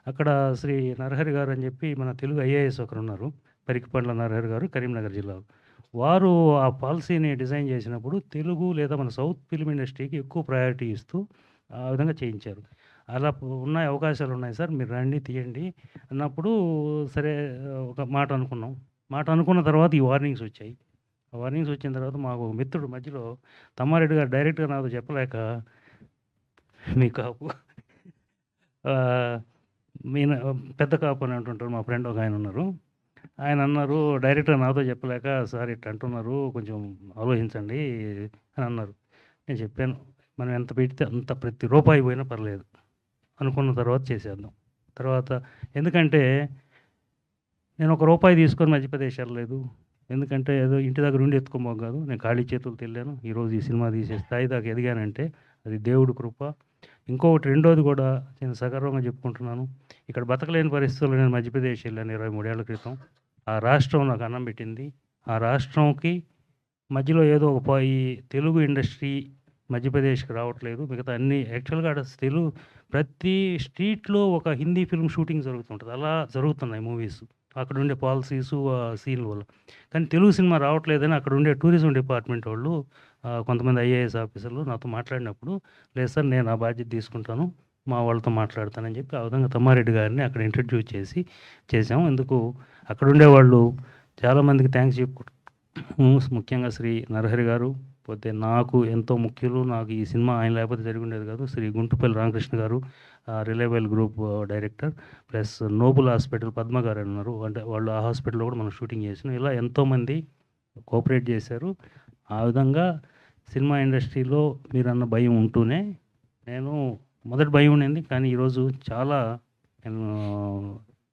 Speaker 11: అక్కడ శ్రీ నరహరి గారు అని చెప్పి మన తెలుగు ఐఏఎస్ ఒకరు ఉన్నారు, పరికిపండ్ల నరహరి గారు, కరీంనగర్ జిల్లాలో. వారు ఆ పాలసీని డిజైన్ చేసినప్పుడు తెలుగు లేదా మన సౌత్ ఫిల్మ్ ఇండస్ట్రీకి ఎక్కువ ప్రయారిటీ ఇస్తూ ఆ విధంగా చేయించారు. అలా ఉన్నాయి, అవకాశాలు ఉన్నాయి సార్, మీరు రండి తీయండి అన్నప్పుడు సరే ఒక మాట అనుకున్నాం. మాట అనుకున్న తర్వాత ఈ వార్నింగ్స్ వచ్చాయి. ఆ వార్నింగ్స్ వచ్చిన తర్వాత మాకు మిత్రుడు మధ్యలో తమ్మారెడ్డి గారు డైరెక్ట్గా నాతో చెప్పలేక, మీ కాపు మీన పెద్ద కాపు అని అంటుంటారు, మా ఫ్రెండ్ ఒక ఆయన ఉన్నారు, ఆయన అన్నారు డైరెక్ట్గా నాతో చెప్పలేక, సార్ ఇట్లా అంటున్నారు కొంచెం ఆలోచించండి అని అన్నారు. నేను చెప్పాను, మనం ఎంత పెడితే అంత ప్రతి రూపాయి పోయినా పర్లేదు, అనుకున్న తర్వాత చేసేద్దాం. తర్వాత ఎందుకంటే నేను ఒక రూపాయి తీసుకొని మధ్యప్రదేశ్ వెళ్ళలేదు, ఎందుకంటే ఏదో ఇంటి దగ్గర ఉండి ఎత్తుకోమో కాదు, నేను ఖాళీ చేతులు తెల్లాను. ఈరోజు ఈ సినిమా తీసే స్థాయి దాకా ఎదిగానంటే అది దేవుడి కృప. ఇంకొకటి రెండోది కూడా నేను సగర్వంగా చెప్పుకుంటున్నాను, ఇక్కడ బతకలేని పరిస్థితుల్లో నేను మధ్యప్రదేశ్ వెళ్ళాను 23 ఏళ్ల క్రితం. ఆ రాష్ట్రం నాకు అన్నం పెట్టింది. ఆ రాష్ట్రంకి మధ్యలో ఏదో ఒక ఈ తెలుగు ఇండస్ట్రీ మధ్యప్రదేశ్కి రావట్లేదు, మిగతా అన్ని యాక్చువల్గా అక్కడ తెలుగు ప్రతి స్ట్రీట్లో ఒక హిందీ ఫిల్మ్ షూటింగ్ జరుగుతుంటుంది, అలా జరుగుతున్నాయి మూవీస్ అక్కడ ఉండే పాలసీసు సీన్ల వల్ల. కానీ తెలుగు సినిమా రావట్లేదని అక్కడ ఉండే టూరిజం డిపార్ట్మెంట్ వాళ్ళు కొంతమంది ఐఏఎస్ ఆఫీసర్లు నాతో మాట్లాడినప్పుడు, లేదు సార్ నేను ఆ బాధ్యత తీసుకుంటాను, మా వాళ్ళతో మాట్లాడతానని చెప్పి ఆ విధంగా తమ్మారెడ్డి గారిని అక్కడ ఇంట్రడ్యూస్ చేసాము. ఎందుకు అక్కడ ఉండేవాళ్ళు చాలామందికి థ్యాంక్స్ చెప్పుకుంటాం, ముఖ్యంగా శ్రీ నరహరి గారు, పోతే నాకు ఎంతో ముఖ్యులు, నాకు ఈ సినిమా ఆయన లేకపోతే జరిగి ఉండేది కాదు. Shri Guntupalli Ramakrishna garu, Reliable Group director, plus Noble Hospital Padma garu ఉన్నారు. అంటే వాళ్ళు ఆ హాస్పిటల్లో కూడా మనం షూటింగ్ చేసినాం. ఇలా ఎంతోమంది కోఆపరేట్ చేశారు. ఆ విధంగా సినిమా ఇండస్ట్రీలో మీరన్న భయం ఉంటూనే నేను మొదటి భయం ఉండింది, కానీ ఈరోజు చాలా నేను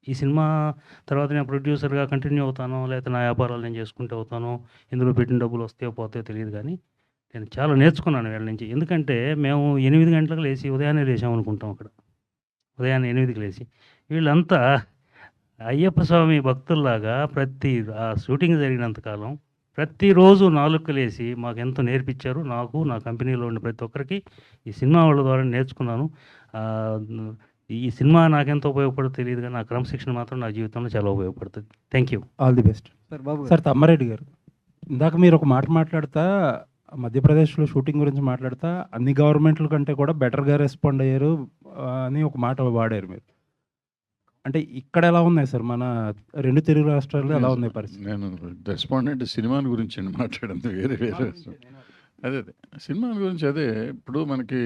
Speaker 11: ఈ సినిమా తర్వాత నేను ప్రొడ్యూసర్గా కంటిన్యూ అవుతానో, లేకపోతే నా వ్యాపారాలు నేను చేసుకుంటూ అవుతానో, ఇందులో పెట్టిన డబ్బులు వస్తాయో పోతాయో తెలియదు, కానీ నేను చాలా నేర్చుకున్నాను వీళ్ళ నుంచి. ఎందుకంటే మేము 8 గంటలకు లేచి ఉదయాన్నే లేచామనుకుంటాం అక్కడ, ఉదయాన్నే 8కి లేచి. వీళ్ళంతా అయ్యప్ప స్వామి భక్తుల్లాగా ఆ షూటింగ్ జరిగినంతకాలం ప్రతిరోజు 4కి లేచి మాకెంతో నేర్పించారు. నాకు, నా కంపెనీలో ఉన్న ప్రతి ఒక్కరికి ఈ సినిమా వాళ్ళ ద్వారా నేర్చుకున్నాను. ఈ సినిమా నాకెంత ఉపయోగపడుతుందో తెలియదు, కానీ నా క్రమశిక్షణ మాత్రం నా జీవితంలో చాలా ఉపయోగపడుతుంది. Thank you.
Speaker 4: All the best. Sir Tammareddy గారు, ఇందాక మీరు ఒక మాట మాట్లాడుతా మధ్యప్రదేశ్లో షూటింగ్ గురించి మాట్లాడుతా అన్ని గవర్నమెంట్ల కంటే కూడా బెటర్గా రెస్పాండ్ అయ్యారు అని ఒక మాట వాడారు మీరు. అంటే ఇక్కడ ఎలా ఉన్నాయి సార్, మన 2 తెలుగు రాష్ట్రాల్లో ఎలా ఉన్నాయి పరిస్థితి?
Speaker 2: నేను రెస్పాండెంట్ సినిమాని గురించి అండి మాట్లాడింది, వేరే అదే సినిమాల గురించి. అదే ఇప్పుడు మనకి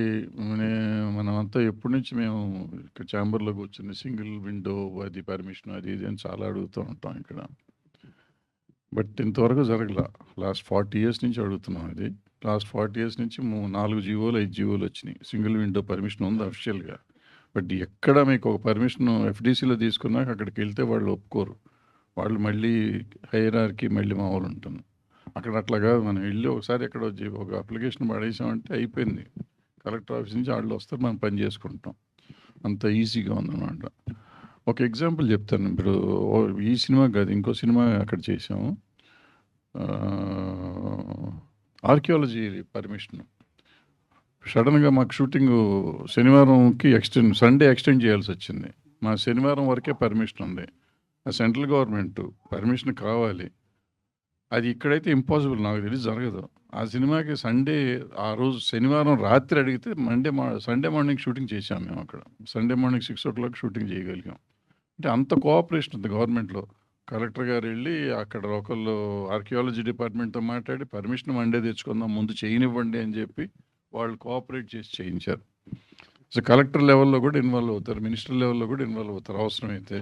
Speaker 2: మనమంతా ఎప్పటి నుంచి మేము ఇక్కడ ఛాంబర్లో కూర్చుని సింగిల్ విండో, అది పర్మిషన్, అది ఇది అని చాలా అడుగుతూ ఉంటాం ఇక్కడ. బట్ ఇంతవరకు జరగల. లాస్ట్ 40 years నుంచి అడుగుతున్నాం. అది లాస్ట్ 40 years నుంచి 4 జీవోలు 5 జీవోలు వచ్చినాయి. సింగిల్ విండో పర్మిషన్ ఉంది అఫిషియల్గా. బట్ ఎక్కడ మీకు ఒక పర్మిషన్ ఎఫ్డీసీలో తీసుకున్నాక అక్కడికి వెళ్తే వాళ్ళు ఒప్పుకోరు. వాళ్ళు మళ్ళీ హైరార్కీ మళ్ళీ మామూలు ఉంటుంది. అక్కడ అట్లా కాదు. మనం వెళ్ళి ఒకసారి ఎక్కడ ఒక అప్లికేషన్ పడేసామంటే అయిపోయింది. కలెక్టర్ ఆఫీస్ నుంచి వాళ్ళు వస్తారు, మనం పని చేసుకుంటాం. అంత ఈజీగా ఉందన్నమాట. ఒక ఎగ్జాంపుల్ చెప్తాను. ఇప్పుడు ఈ సినిమా కాదు, ఇంకో సినిమా అక్కడ చేసాము. ఆర్కియాలజీ పర్మిషన్ సడన్గా మాకు షూటింగ్ శనివారంకి సండే ఎక్స్టెండ్ చేయాల్సి వచ్చింది. మా శనివారం వరకే పర్మిషన్ ఉంది. ఆ సెంట్రల్ గవర్నమెంట్ పర్మిషన్ కావాలి. అది ఇక్కడైతే ఇంపాసిబుల్, నాకు తెలిసి జరగదు. ఆ సినిమాకి ఆ రోజు శనివారం రాత్రి అడిగితే సండే మార్నింగ్ షూటింగ్ చేసాం మేము అక్కడ. సండే మార్నింగ్ 6 o'clock షూటింగ్ చేయగలిగాం. అంటే అంత కోఆపరేషన్ ఉంది గవర్నమెంట్లో. కలెక్టర్ గారు వెళ్ళి అక్కడ లోకల్లో ఆర్కియాలజీ డిపార్ట్మెంట్తో మాట్లాడి పర్మిషన్ మండే తెచ్చుకుందాం, ముందు చేయనివ్వండి అని చెప్పి వాళ్ళు కోఆపరేట్ చేసి చేయించారు. సో కలెక్టర్ లెవెల్లో కూడా ఇన్వాల్వ్ అవుతారు, మినిస్టర్ లెవెల్లో కూడా ఇన్వాల్వ్ అవుతారు. అవసరమైతే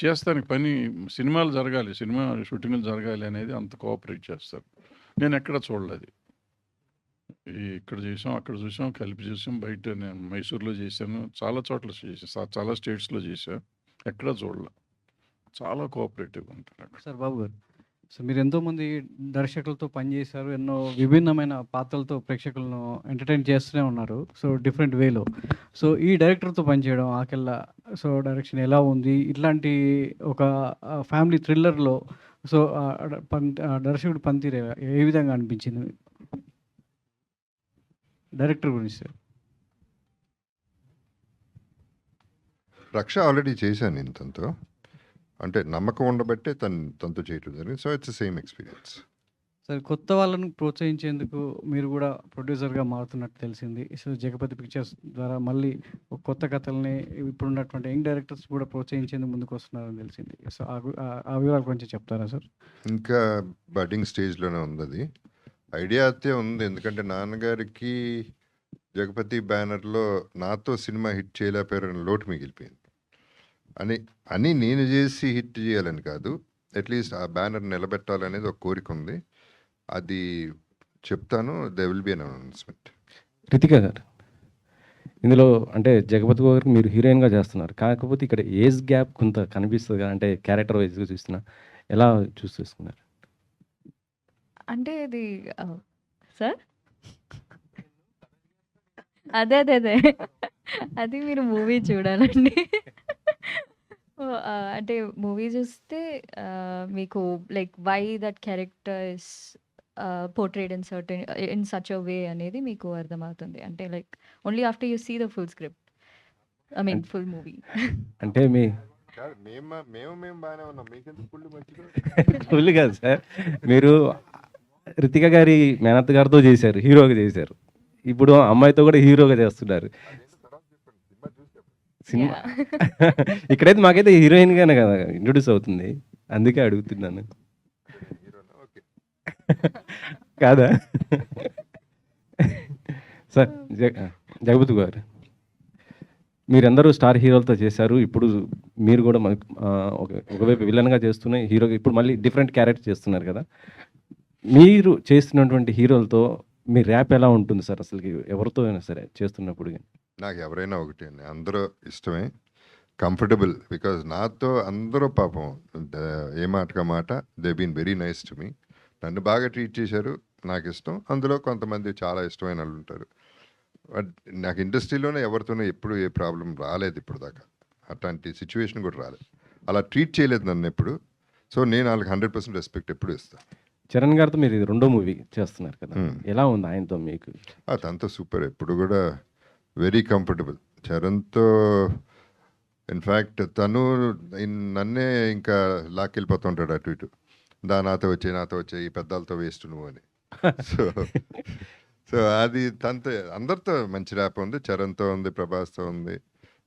Speaker 2: చేస్తానికి పని, సినిమాలు జరగాలి, సినిమా షూటింగ్లు జరగాలి అనేది అంత కోఆపరేట్ చేస్తారు. నేను ఎక్కడ చూడలేదు. ఇక్కడ చేసాం, అక్కడ చూసాం, కలిపి చేసాం. బయట నేను మైసూర్లో చేశాను, చాలా చోట్ల చేసాను, చాలా స్టేట్స్లో చేశాను. ఎక్కడా చూడలే. చాలా కోఆపరేటివ్గా ఉంటారు అక్కడ.
Speaker 12: సార్ బాబు గారు, సో మీరు ఎంతోమంది దర్శకులతో పనిచేశారు, ఎన్నో విభిన్నమైన పాత్రలతో ప్రేక్షకులను ఎంటర్టైన్ చేస్తూనే ఉన్నారు, సో డిఫరెంట్ వేలో. సో ఈ డైరెక్టర్తో పనిచేయడం ఆకెల్లా, సో డైరెక్షన్ ఎలా ఉంది, ఇట్లాంటి ఒక ఫ్యామిలీ థ్రిల్లర్లో సో దర్శకుడు పనితీరు ఏ విధంగా అనిపించింది డైరెక్టర్ గురించి సార్?
Speaker 3: రక్ష ఆల్రెడీ చేశాను నేను తనతో. అంటే నమ్మకం ఉండబట్టే తనతో చేయటం జరిగింది. So it's same experience.
Speaker 12: Sir కొత్త వాళ్ళను ప్రోత్సహించేందుకు మీరు కూడా ప్రొడ్యూసర్గా మారుతున్నట్టు తెలిసింది. సో జగపతి పిక్చర్స్ ద్వారా మళ్ళీ కొత్త కథల్ని ఇప్పుడున్నటువంటి యంగ్ డైరెక్టర్స్ కూడా ప్రోత్సహించేందుకు ముందుకు వస్తున్నారని తెలిసింది. సో ఆ వివరాలు కొంచెం చెప్తారా సార్?
Speaker 3: ఇంకా బడ్డింగ్ స్టేజ్లోనే ఉంది. అది ఐడియా అయితే ఉంది, ఎందుకంటే నాన్నగారికి జగపతి బ్యానర్లో నాతో సినిమా హిట్ చేయలేకపోయారని లోటు మిగిలిపోయింది. అని నేను చేసి హిట్ చేయాలని కాదు, అట్లీస్ట్ ఆ బ్యానర్ నిలబెట్టాలనేది ఒక కోరిక ఉంది. అది చెప్తాను. They will be an announcement.
Speaker 10: Ritika గారు, ఇందులో అంటే జగపతి గారికి మీరు హీరోయిన్గా చేస్తున్నారు, కాకపోతే ఇక్కడ ఏజ్ గ్యాప్ కొంత కనిపిస్తుంది కదా, అంటే క్యారెక్టర్ వైజ్గా చూస్తున్నా, ఎలా చూస్ చేసుకున్నారు?
Speaker 8: అంటే ఇది సార్ అదే అదే అదే అది మీరు మూవీ చూడాలండి. అంటే మూవీ చూస్తే మీకు like why that character is portrayed in such a way అనేది మీకు అర్థమవుతుంది. అంటే like only after you see the full script, I mean full movie.
Speaker 10: అంటే
Speaker 3: మేము బాగానే ఉన్నాం, మీకెందుకు
Speaker 10: ఫుల్ కాదు సార్. మీరు రితిక గారి మేనత్ గారితో చేశారు, హీరోగా చేశారు, ఇప్పుడు అమ్మాయితో కూడా హీరోగా చేస్తున్నారు సినిమా. ఇక్కడైతే మాకైతే హీరోయిన్ గానే కదా ఇంట్రొడ్యూస్ అవుతుంది, అందుకే అడుగుతున్నాను. కాదా? సార్ జగపతి గారు, మీరందరూ స్టార్ హీరోలతో చేశారు. ఇప్పుడు మీరు కూడా మనకి ఒకవైపు విలన్గా చేస్తూనే హీరోగా ఇప్పుడు మళ్ళీ డిఫరెంట్ క్యారెక్టర్ చేస్తున్నారు కదా. మీరు చేస్తున్నటువంటి హీరోలతో మీ ర్యాప్ ఎలా ఉంటుంది సార్? అసలుకి ఎవరితో అయినా సరే చేస్తున్నప్పుడు
Speaker 3: నాకు ఎవరైనా ఒకటి అండి, అందరూ ఇష్టమే, కంఫర్టబుల్. బికాజ్ నాతో అందరూ పాపం ఏ మాటగా మాట they've been very nice to me. నన్ను బాగా ట్రీట్ చేశారు, నాకు ఇష్టం. అందులో కొంతమంది చాలా ఇష్టమైన వాళ్ళు ఉంటారు. బట్ నాకు ఇండస్ట్రీలోనే ఎవరితోనే ఎప్పుడు ఏ ప్రాబ్లం రాలేదు ఇప్పుడు దాకా. అట్లాంటి సిచ్యువేషన్ కూడా రాలేదు. అలా ట్రీట్ చేయలేదు నన్ను ఎప్పుడు. సో నేను వాళ్ళకి 100% రెస్పెక్ట్ ఎప్పుడు ఇస్తాను.
Speaker 10: చరణ్ గారితో మీరు ఇది 2వ మూవీ చేస్తున్నారు కదా, ఎలా ఉంది ఆయనతో మీకు?
Speaker 3: అదంతా సూపర్, ఎప్పుడు కూడా వెరీ కంఫర్టబుల్ చరణ్తో. ఇన్ఫ్యాక్ట్ తను నన్నే ఇంకా లాక్కెళ్ళిపోతుంటాడు అటు ఇటు. నాతో వచ్చే ఈ పెద్దలతో వేస్ట్ నువ్వు అని. సో అది తనతో అందరితో మంచి ర్యాప్ ఉంది. చరణ్తో ఉంది, ప్రభాస్తో ఉంది.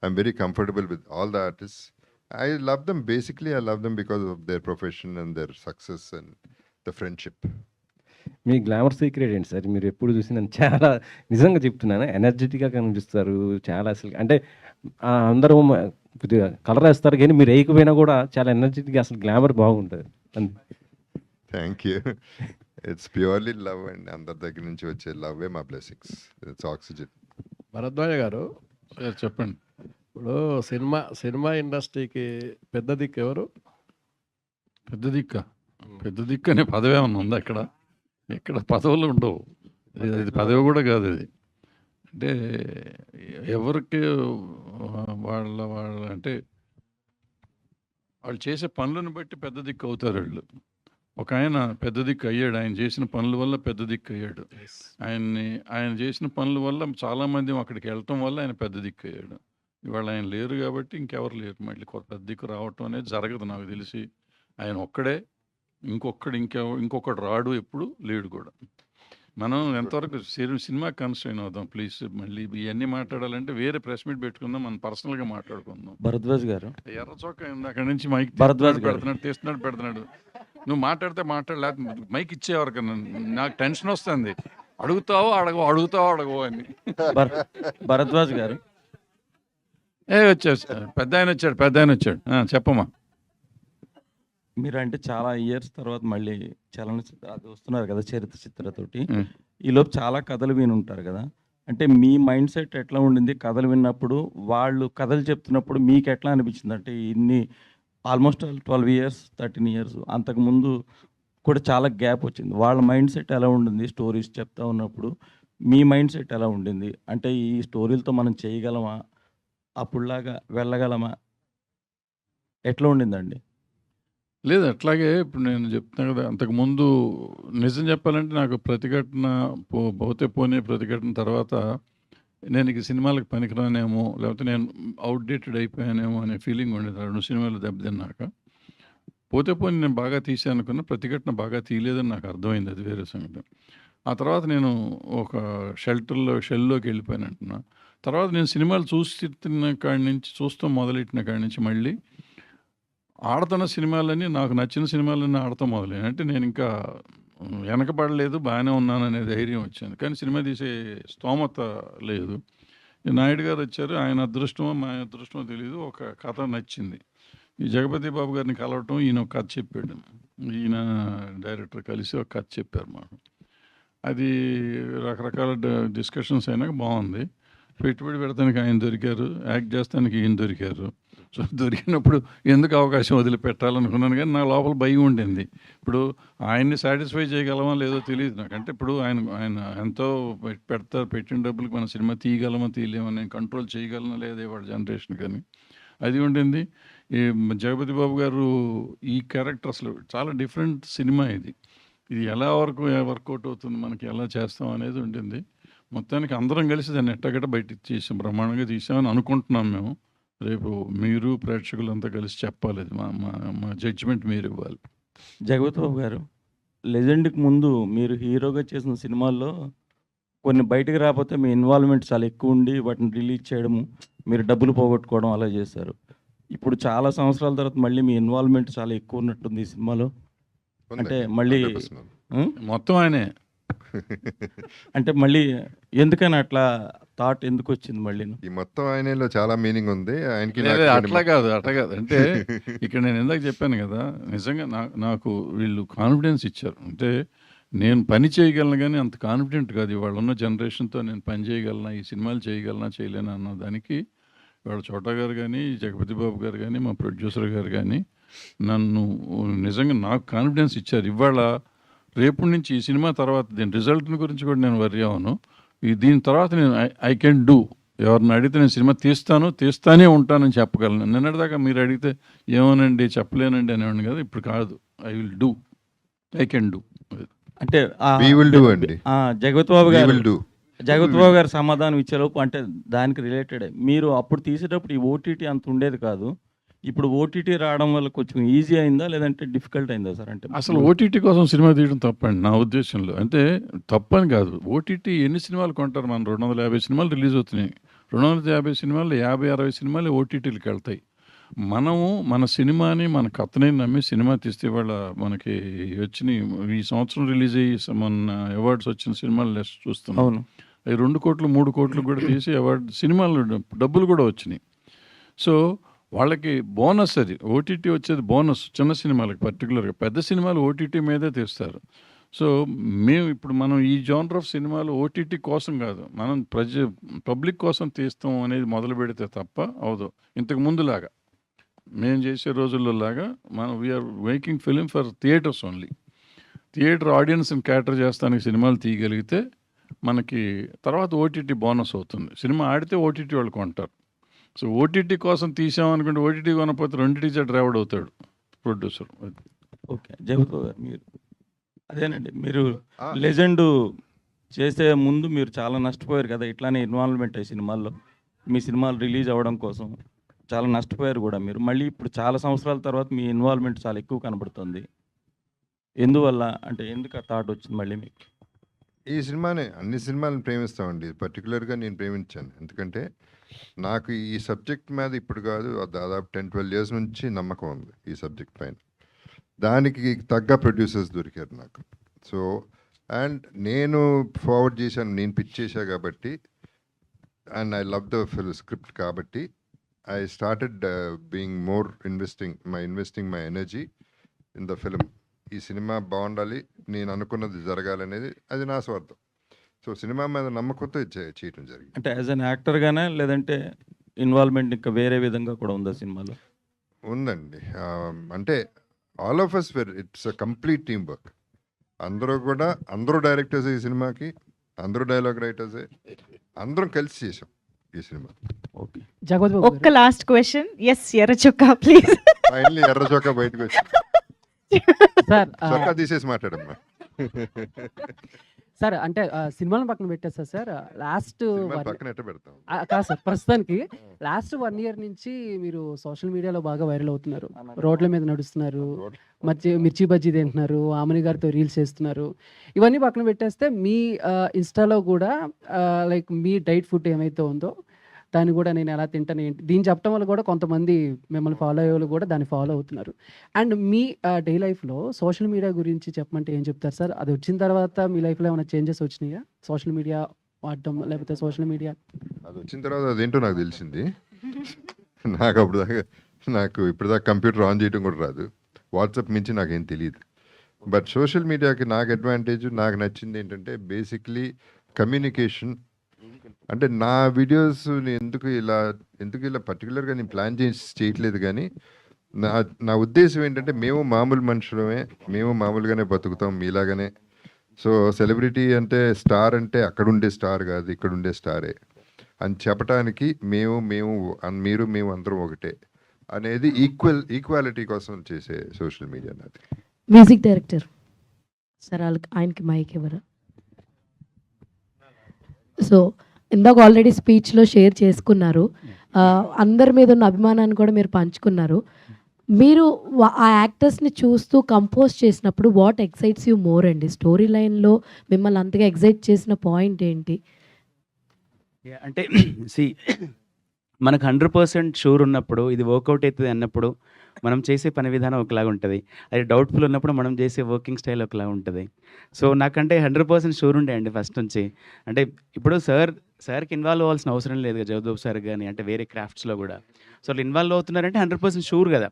Speaker 3: I'm very comfortable with all the artist. I love them, basically I love them because of their profession and their success and the friendship.
Speaker 10: Me glamour secret ఏంటి సార్? మీరు ఎప్పుడు చూసి నేను చాలా నిజంగా చెప్తున్నాను, ఎనర్జెటిక్గా కనిపిస్తారు చాలా. అసలు అంటే అందరూ కొద్దిగా కలర్ వేస్తారు కానీ మీరు వేయకపోయినా కూడా చాలా ఎనర్జెటిక్గా అసలు గ్లామర్ బాగుంటుంది.
Speaker 3: Thank you. It's purely love అండి. అందరి దగ్గర నుంచి వచ్చే లవ్వే మా బ్లెస్సింగ్స్. It's oxygen.
Speaker 2: భరద్వాజ గారు సార్ చెప్పండి. ఇప్పుడు సినిమా ఇండస్ట్రీకి పెద్ద దిక్కు ఎవరు? పెద్ద దిక్కు అనే పదవి ఏమన్నా ఉందా ఇక్కడ? ఇక్కడ పదవులు ఉండవు. ఇది పదవి కూడా కాదు. ఇది అంటే ఎవరికి వాళ్ళ అంటే వాళ్ళు చేసే పనులను బట్టి పెద్ద దిక్కు అవుతారు వాళ్ళు. ఒక ఆయన పెద్ద దిక్కు అయ్యాడు, ఆయన చేసిన పనుల వల్ల పెద్ద దిక్కు అయ్యాడు. ఆయన చేసిన పనుల వల్ల చాలామంది అక్కడికి వెళ్ళటం వల్ల ఆయన పెద్ద దిక్కు అయ్యాడు. ఇవాళ ఆయన లేరు కాబట్టి ఇంకెవరు లేరు. మళ్ళీ పెద్ద దిక్కు రావటం అనేది జరగదు నాకు తెలిసి. ఆయన ఒక్కడే, ఇంకొకడు రాడు, ఎప్పుడు లేడు కూడా. మనం ఎంతవరకు సినిమా కన్స్ట్రైన్ అవుదాం ప్లీజ్. మళ్ళీ ఇవన్నీ మాట్లాడాలంటే వేరే ప్రెస్ మీట్ పెట్టుకుందాం, మనం పర్సనల్గా మాట్లాడుకుందాం.
Speaker 10: భరద్వాజ్ గారు
Speaker 2: ఎర్ర చొక్క అక్కడి నుంచి మైక్
Speaker 10: భరద్వాజ్
Speaker 2: పెడుతున్నాడు. నువ్వు మాట్లాడితే మాట్లాడలేక మైక్ ఇచ్చేవారు. నాకు టెన్షన్ వస్తుంది. అడుగుతావో అడగవు అని.
Speaker 10: భరద్వాజ్ గారు
Speaker 2: వచ్చాడు, పెద్ద ఆయన వచ్చాడు. చెప్పమ్మా.
Speaker 13: మీరు అంటే చాలా ఇయర్స్ తర్వాత మళ్ళీ చలనచిత్ర అది వస్తున్నారు కదా, చరిత్ర చిత్రతోటి. ఈలోపు చాలా కథలు విని ఉంటారు కదా, అంటే మీ మైండ్ సెట్ ఎట్లా ఉండింది కథలు విన్నప్పుడు? వాళ్ళు కథలు చెప్తున్నప్పుడు మీకు ఎట్లా అనిపించింది? అంటే ఇన్ని ఆల్మోస్ట్ 12 years 13 years అంతకుముందు కూడా చాలా గ్యాప్ వచ్చింది. వాళ్ళ మైండ్ సెట్ ఎలా ఉండింది స్టోరీస్ చెప్తా ఉన్నప్పుడు? మీ మైండ్ సెట్ ఎలా ఉండింది? అంటే ఈ స్టోరీలతో మనం చేయగలమా, అప్పుడులాగా వెళ్ళగలమా, ఎట్లా ఉండిందండి?
Speaker 2: లేదు అట్లాగే ఇప్పుడు నేను చెప్తున్నాను కదా, అంతకుముందు నిజం చెప్పాలంటే నాకు ప్రతిఘటన పోనే ప్రతిఘటన తర్వాత నేను ఇక సినిమాలకు పనికిరానేమో, లేకపోతే నేను అవుట్డేటెడ్ అయిపోయానేమో అనే ఫీలింగ్ ఉండేది 2 సినిమాలు దెబ్బతిన్నాక. పోనీ నేను బాగా తీసాను అనుకున్న, ప్రతిఘటన బాగా తీయలేదని నాకు అర్థమైంది, అది వేరే సంగతి. ఆ తర్వాత నేను ఒక షెల్లోకి వెళ్ళిపోయాను అంటున్నా. తర్వాత నేను సినిమాలు చూస్తూ మొదలెట్టిన కాడి నుంచి మళ్ళీ ఆడుతున్న సినిమాలన్నీ, నాకు నచ్చిన సినిమాలన్నీ ఆడతాం మొదలైన. అంటే నేను ఇంకా వెనకబడలేదు, బాగానే ఉన్నాను అనే ధైర్యం వచ్చింది. కానీ సినిమా తీసే స్తోమత లేదు. నాయుడు గారు వచ్చారు, ఆయన అదృష్టమో మా అదృష్టమో తెలియదు, ఒక కథ నచ్చింది. ఈ జగపతి బాబు గారిని కలవటం, ఈయన ఒక కథ చెప్పాడు, ఈయన డైరెక్టర్ కలిసి ఒక కథ చెప్పారు మాకు. అది రకరకాల డిస్కషన్స్ అయినాక బాగుంది. పెట్టుబడి పెడతానికి ఆయన దొరికారు, యాక్ట్ చేస్తానికి ఈయన దొరికారు. సో దొరికినప్పుడు ఎందుకు అవకాశం వదిలిపెట్టాలనుకున్నాను, కానీ నా లోపల భయం ఉండింది. ఇప్పుడు ఆయన్ని సాటిస్ఫై చేయగలమా లేదో తెలియదు నాకు. అంటే ఇప్పుడు ఆయన ఎంతో పెట్టిన డబ్బులకి మన సినిమా తీయగలమా తీయలేమా, నేను కంట్రోల్ చేయగలనా లేదా వాడి జనరేషన్ కానీ అది ఉండింది. ఈ జగపతి బాబు గారు ఈ క్యారెక్టర్ అసలు చాలా డిఫరెంట్ సినిమా. ఇది ఎలా వర్కౌట్ అవుతుంది, మనకి ఎలా చేస్తాం అనేది ఉంటుంది. మొత్తానికి అందరం కలిసి దాన్ని ఎట్టగట్ట బయట తీసాం, బ్రహ్మాండంగా తీసామని అనుకుంటున్నాం మేము. రేపు మీరు ప్రేక్షకులంతా కలిసి చెప్పాలి, మా జడ్జిమెంట్ మీరు ఇవ్వాలి.
Speaker 13: జగపతి బాబు గారు, లెజెండ్కి ముందు మీరు హీరోగా చేసిన సినిమాల్లో కొన్ని బయటకు రాకపోతే మీ ఇన్వాల్వ్మెంట్ చాలా ఎక్కువ ఉండి వాటిని రిలీజ్ చేయడము, మీరు డబ్బులు పోగొట్టుకోవడం అలా చేశారు. ఇప్పుడు చాలా సంవత్సరాల తర్వాత మళ్ళీ మీ ఇన్వాల్వ్మెంట్ చాలా ఎక్కువ ఉన్నట్టుంది ఈ సినిమాలో. అంటే మళ్ళీ
Speaker 2: మొత్తం ఆయనే
Speaker 13: అంటే మళ్ళీ ఎందుకని అట్లా థాట్ ఎందుకు వచ్చింది మళ్ళీ?
Speaker 3: ఈ మొత్తం ఆయనలో చాలా మీనింగ్ ఉంది. ఆయనకి
Speaker 2: లేదు, అట్లా కాదు. అంటే ఇక్కడ నేను ఇందాక చెప్పాను కదా, నిజంగా నాకు వీళ్ళు కాన్ఫిడెన్స్ ఇచ్చారు. అంటే నేను పని చేయగలను కానీ అంత కాన్ఫిడెంట్ కాదు. ఇవాళ ఉన్న జనరేషన్తో నేను పని చేయగలనా, ఈ సినిమాలు చేయగలనా చేయలేనా అన్న దానికి ఇవాళ చోటా గారు కానీ, జగపతి బాబు గారు కానీ, మా ప్రొడ్యూసర్ గారు కానీ నన్ను నిజంగా నాకు కాన్ఫిడెన్స్ ఇచ్చారు. ఇవాళ రేపు నుంచి ఈ సినిమా తర్వాత దీని రిజల్ట్ని గురించి కూడా నేను వర్రీ అవ్వను. దీని తర్వాత నేను ఐ కెన్ డూ. ఎవరిని అడిగితే నేను సినిమా తీస్తానే ఉంటానని చెప్పగలను. నిన్నటిదాకా మీరు అడిగితే ఏమోనండి చెప్పలేనండి అనేవాడిని కదా, ఇప్పుడు కాదు. I will do, I can do.
Speaker 13: అంటే
Speaker 3: We will do అండి.
Speaker 13: జగపతి బాబు
Speaker 3: We
Speaker 13: గారు
Speaker 3: will do.
Speaker 13: జగపతి బాబు గారు సమాధానం ఇచ్చేలోపు అంటే దానికి రిలేటెడ్ మీరు అప్పుడు తీసేటప్పుడు ఈ ఓటీటీ అంత ఉండేది కాదు. ఇప్పుడు ఓటీటీ రావడం వల్ల కొంచెం ఈజీ అయిందా లేదంటే డిఫికల్ట్ అయిందా సార్? అంటే
Speaker 2: అసలు ఓటీటీ కోసం సినిమా తీయడం తప్పండి నా ఉద్దేశంలో. అంటే తప్పని కాదు. ఓటీటీ ఎన్ని సినిమాలు కొంటారు? మనం 250 సినిమాలు రిలీజ్ అవుతున్నాయి. 250 సినిమాలు 50-60 సినిమాలు ఓటీటీలకు వెళ్తాయి. మనము మన సినిమాని మన కథని నమ్మి సినిమా తీస్తే వాళ్ళ మనకి వచ్చినాయి. ఈ సంవత్సరం రిలీజ్ అయ్యి మొన్న అవార్డ్స్ వచ్చిన సినిమాలు లిస్ట్ చూస్తున్నాం.
Speaker 13: అవును.
Speaker 2: అవి 2 కోట్లు 3 కోట్లు కూడా తీసి అవార్డు సినిమాలు డబ్బులు కూడా వచ్చినాయి. సో వాళ్ళకి బోనస్ అది. ఓటీటీ వచ్చేది బోనస్ చిన్న సినిమాలకు పర్టికులర్గా. పెద్ద సినిమాలు ఓటీటీ మీదే తీస్తారు. సో మనం ఈ జోనర్ ఆఫ్ సినిమాలు ఓటీటీ కోసం కాదు, మనం పబ్లిక్ కోసం తీస్తాం అనేది మొదలు పెడితే తప్ప అవదు. ఇంతకు ముందులాగా మేము చేసే రోజుల్లో లాగా మనం we're making film for theatres only. Theatre ఆడియన్స్ని క్యాటర్ చేస్తానికి సినిమాలు తీయగలిగితే మనకి తర్వాత ఓటీటీ బోనస్ అవుతుంది. సినిమా ఆడితే ఓటీటీ వాళ్ళు కొంటారు. సో ఓటీటీ కోసం తీసామనుకుంటే ఓటీటీ కొనకపోతే రెండింటికి డ్రైవర్డ్ అవుతాడు ప్రొడ్యూసర్.
Speaker 13: ఓకే జగపతి గారు, మీరు అదేనండి, మీరు లెజెండ్ చేసే ముందు మీరు చాలా నష్టపోయారు కదా, ఇట్లానే ఇన్వాల్వ్మెంట్ అయ్యి సినిమాల్లో మీ సినిమాలు రిలీజ్ అవ్వడం కోసం చాలా నష్టపోయారు కూడా మీరు. మళ్ళీ ఇప్పుడు చాలా సంవత్సరాల తర్వాత మీ ఇన్వాల్వ్మెంట్ చాలా ఎక్కువ కనబడుతుంది. ఎందువల్ల అంటే ఎందుకు ఆ థాట్ వచ్చింది మళ్ళీ మీకు?
Speaker 3: ఈ సినిమానే అన్ని సినిమాలను ప్రేమిస్తామండి. పర్టికులర్గా నేను ప్రేమించాను. ఎందుకంటే నాకు ఈ సబ్జెక్ట్ మీద ఇప్పుడు కాదు, దాదాపు 10-12 ఇయర్స్ నుంచి నమ్మకం ఉంది ఈ సబ్జెక్ట్ పైన. దానికి తగ్గ ప్రొడ్యూసర్స్ దొరికారు నాకు. సో అండ్ నేను ఫార్వర్డ్ చేశాను, నేను పిచ్ చేశా కాబట్టి, and I love the script కాబట్టి I started being more investing my energy in the film. ఈ సినిమా బాగుండాలి, నేను అనుకున్నది జరగాలనేది అది నా స్వార్థం. సో సినిమా మీద నమ్మకంతో చేయటం జరిగింది.
Speaker 13: అంటే యాజ్ అన్ యాక్టర్గానే లేదంటే ఇన్వాల్వ్మెంట్ ఇంకా వేరే విధంగా కూడా ఉందా సినిమాలో?
Speaker 3: ఉందండి. అంటే all of us it's a complete team work. అందరూ డైరెక్టర్స్ ఈ సినిమాకి, అందరూ డైలాగ్ రైటర్సే, అందరం కలిసి చేసాం ఈ సినిమా.
Speaker 13: ఓకే
Speaker 14: ఒక్క లాస్ట్ క్వశ్చన్. ఎస్ ఎర్ర చొక్కా ప్లీజ్.
Speaker 3: ఫైనల్లీ ఎర్ర చొక్కా బయటకు వచ్చి
Speaker 15: సార్
Speaker 3: చొక్కా తీసేసి మాట్లాడమ్మా.
Speaker 15: సార్ అంటే సినిమాలను పక్కన పెట్టేస్తా సార్. లాస్ట్
Speaker 3: పక్కన ఎట్ట పెడతాం
Speaker 15: కాదు సార్, ప్రస్తుతానికి లాస్ట్ 1 year నుంచి మీరు సోషల్ మీడియాలో బాగా వైరల్ అవుతున్నారు. రోడ్ల మీద నడుస్తున్నారు, మిర్చి బజ్జీ తింటున్నారు, ఆమెని గారితో రీల్స్ చేస్తున్నారు. ఇవన్నీ పక్కన పెట్టేస్తే మీ ఇన్స్టాలో కూడా లైక్ మీ డైట్ ఫుడ్ ఏమైతే ఉందో దాన్ని కూడా నేను ఎలా తింటాను ఏంటి దీన్ని చెప్పడం వల్ల కూడా కొంతమంది మిమ్మల్ని ఫాలో అయ్యే వాళ్ళు కూడా దాన్ని ఫాలో అవుతున్నారు. అండ్ మీ డే లైఫ్లో సోషల్ మీడియా గురించి చెప్పమంటే ఏం చెప్తారు సార్? అది వచ్చిన తర్వాత మీ లైఫ్లో ఏమైనా చేంజెస్ వచ్చినాయా? సోషల్ మీడియా వాడటం లేకపోతే సోషల్ మీడియా
Speaker 3: అది వచ్చిన తర్వాత అదేంటో నాకు తెలిసింది. నాకు ఇప్పటిదాకా కంప్యూటర్ ఆన్ చేయడం కూడా రాదు, వాట్సాప్ మించి నాకేం తెలియదు. బట్ సోషల్ మీడియాకి నాకు అడ్వాంటేజ్, నాకు నచ్చింది ఏంటంటే బేసిక్లీ కమ్యూనికేషన్. అంటే నా వీడియోస్ ఎందుకు ఇలా పర్టికులర్గా నేను ప్లాన్ చేయట్లేదు, కానీ నా ఉద్దేశం ఏంటంటే మేము మామూలు మనుషులమే, మేము మామూలుగానే బతుకుతాం మీలాగానే. సో సెలబ్రిటీ అంటే స్టార్ అంటే అక్కడుండే స్టార్ కాదు, ఇక్కడుండే స్టారే అని చెప్పడానికి మేము అందరం ఒకటే అనేది ఈక్వాలిటీ కోసం చేసే సోషల్ మీడియా నాది.
Speaker 14: మ్యూజిక్ డైరెక్టర్ సార్ ఆయనకి మైక్ ఎవరు? సో ఇందాక ఆల్రెడీ స్పీచ్లో షేర్ చేసుకున్నారు, అందరి మీద ఉన్న అభిమానాన్ని కూడా మీరు పంచుకున్నారు. మీరు ఆ యాక్టర్స్ని చూస్తూ కంపోజ్ చేసినప్పుడు వాట్ ఎక్సైట్స్ యూ మోర్ అండి? స్టోరీ లైన్లో మిమ్మల్ని అంతగా ఎక్సైట్ చేసిన పాయింట్ ఏంటి?
Speaker 16: అంటే మనకు 100% షూర్ ఉన్నప్పుడు, ఇది వర్కౌట్ అవుతుంది అన్నప్పుడు మనం చేసే పని విధానం ఒకలాగా ఉంటుంది, అది డౌట్ఫుల్ ఉన్నప్పుడు మనం చేసే వర్కింగ్ స్టైల్ ఒకలా ఉంటుంది. సో నాకంటే 100% షూర్ ఉండే అండి ఫస్ట్ నుంచి. అంటే ఇప్పుడు సార్కి ఇన్వాల్వ్ అవ్వాల్సిన అవసరం లేదు కదా, జగదోబ్ సార్ కానీ అంటే వేరే క్రాఫ్ట్స్లో కూడా. సో వాళ్ళు ఇన్వాల్వ్ అవుతున్నారంటే 100% షూర్ కదా.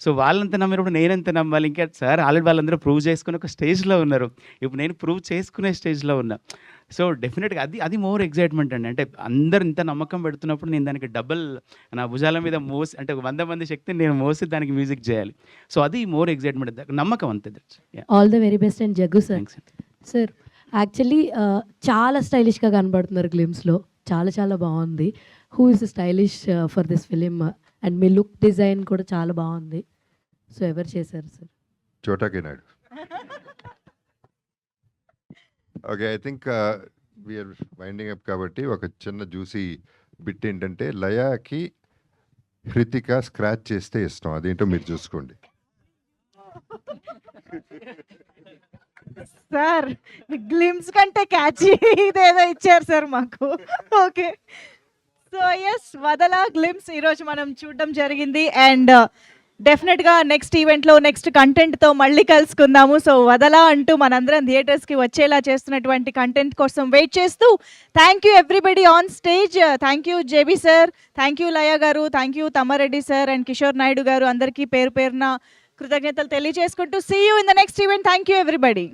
Speaker 16: సో వాళ్ళంత నమ్మినప్పుడు నేనెంత నమ్మాలి? ఇంకా సార్ ఆల్రెడీ వాళ్ళందరూ ప్రూవ్ చేసుకుని ఒక స్టేజ్లో ఉన్నారు, ఇప్పుడు నేను ప్రూవ్ చేసుకునే స్టేజ్లో ఉన్నా. సో డెఫినెట్గా అది మోర్ ఎగ్జైట్మెంట్ అండి. అంటే అందరు ఇంత నమ్మకం పెడుతున్నప్పుడు నేను దానికి డబల్ నా భుజాల మీద మోసి, అంటే 100 మంది శక్తిని నేను మోసి దానికి మ్యూజిక్ చేయాలి. సో అది మోర్ ఎగ్జైట్మెంట్, నమ్మకం అంతే.
Speaker 14: All the very best and Jaggu sir. Sir actually చాలా స్టైలిష్గా కనబడుతున్నారు గ్లిమ్స్లో, చాలా చాలా బాగుంది. Who is stylish for this film? And మీ లుక్ డిజైన్ కూడా చాలా బాగుంది. సో ఎవరు చేశారు sir?
Speaker 3: Chota K Naidu. Okay, I think we're winding up కాబట్టి ఒక చిన్న జ్యూసీ బిట్ ఏంటంటే, లయాకి హృతిక స్క్రాచ్ చేస్తే ఇష్టం, అదేంటో మీరు చూసుకోండి.
Speaker 17: సార్ గ్లిమ్స్ కంటే క్యాచీ ఇదేదో ఇచ్చారు సార్ మాకు. ఓకే, సో ఎస్, వదల గ్లిమ్స్ ఈరోజు మనం చూడడం జరిగింది. అండ్ డెఫినెట్గా నెక్స్ట్ ఈవెంట్లో నెక్స్ట్ కంటెంట్తో మళ్ళీ కలుసుకుందాము. సో వదల అంటూ మనందరం థియేటర్స్కి వచ్చేలా చేస్తున్నటువంటి కంటెంట్ కోసం వెయిట్ చేస్తూ, thank you everybody on stage. Thank you JB sir, thank you Laya garu, thank you Tammareddy sir and Kishore Naidu garu, అందరికీ పేరు పేరున కృతజ్ఞతలు తెలియజేసుకుంటూ see you in the next event. Thank you everybody.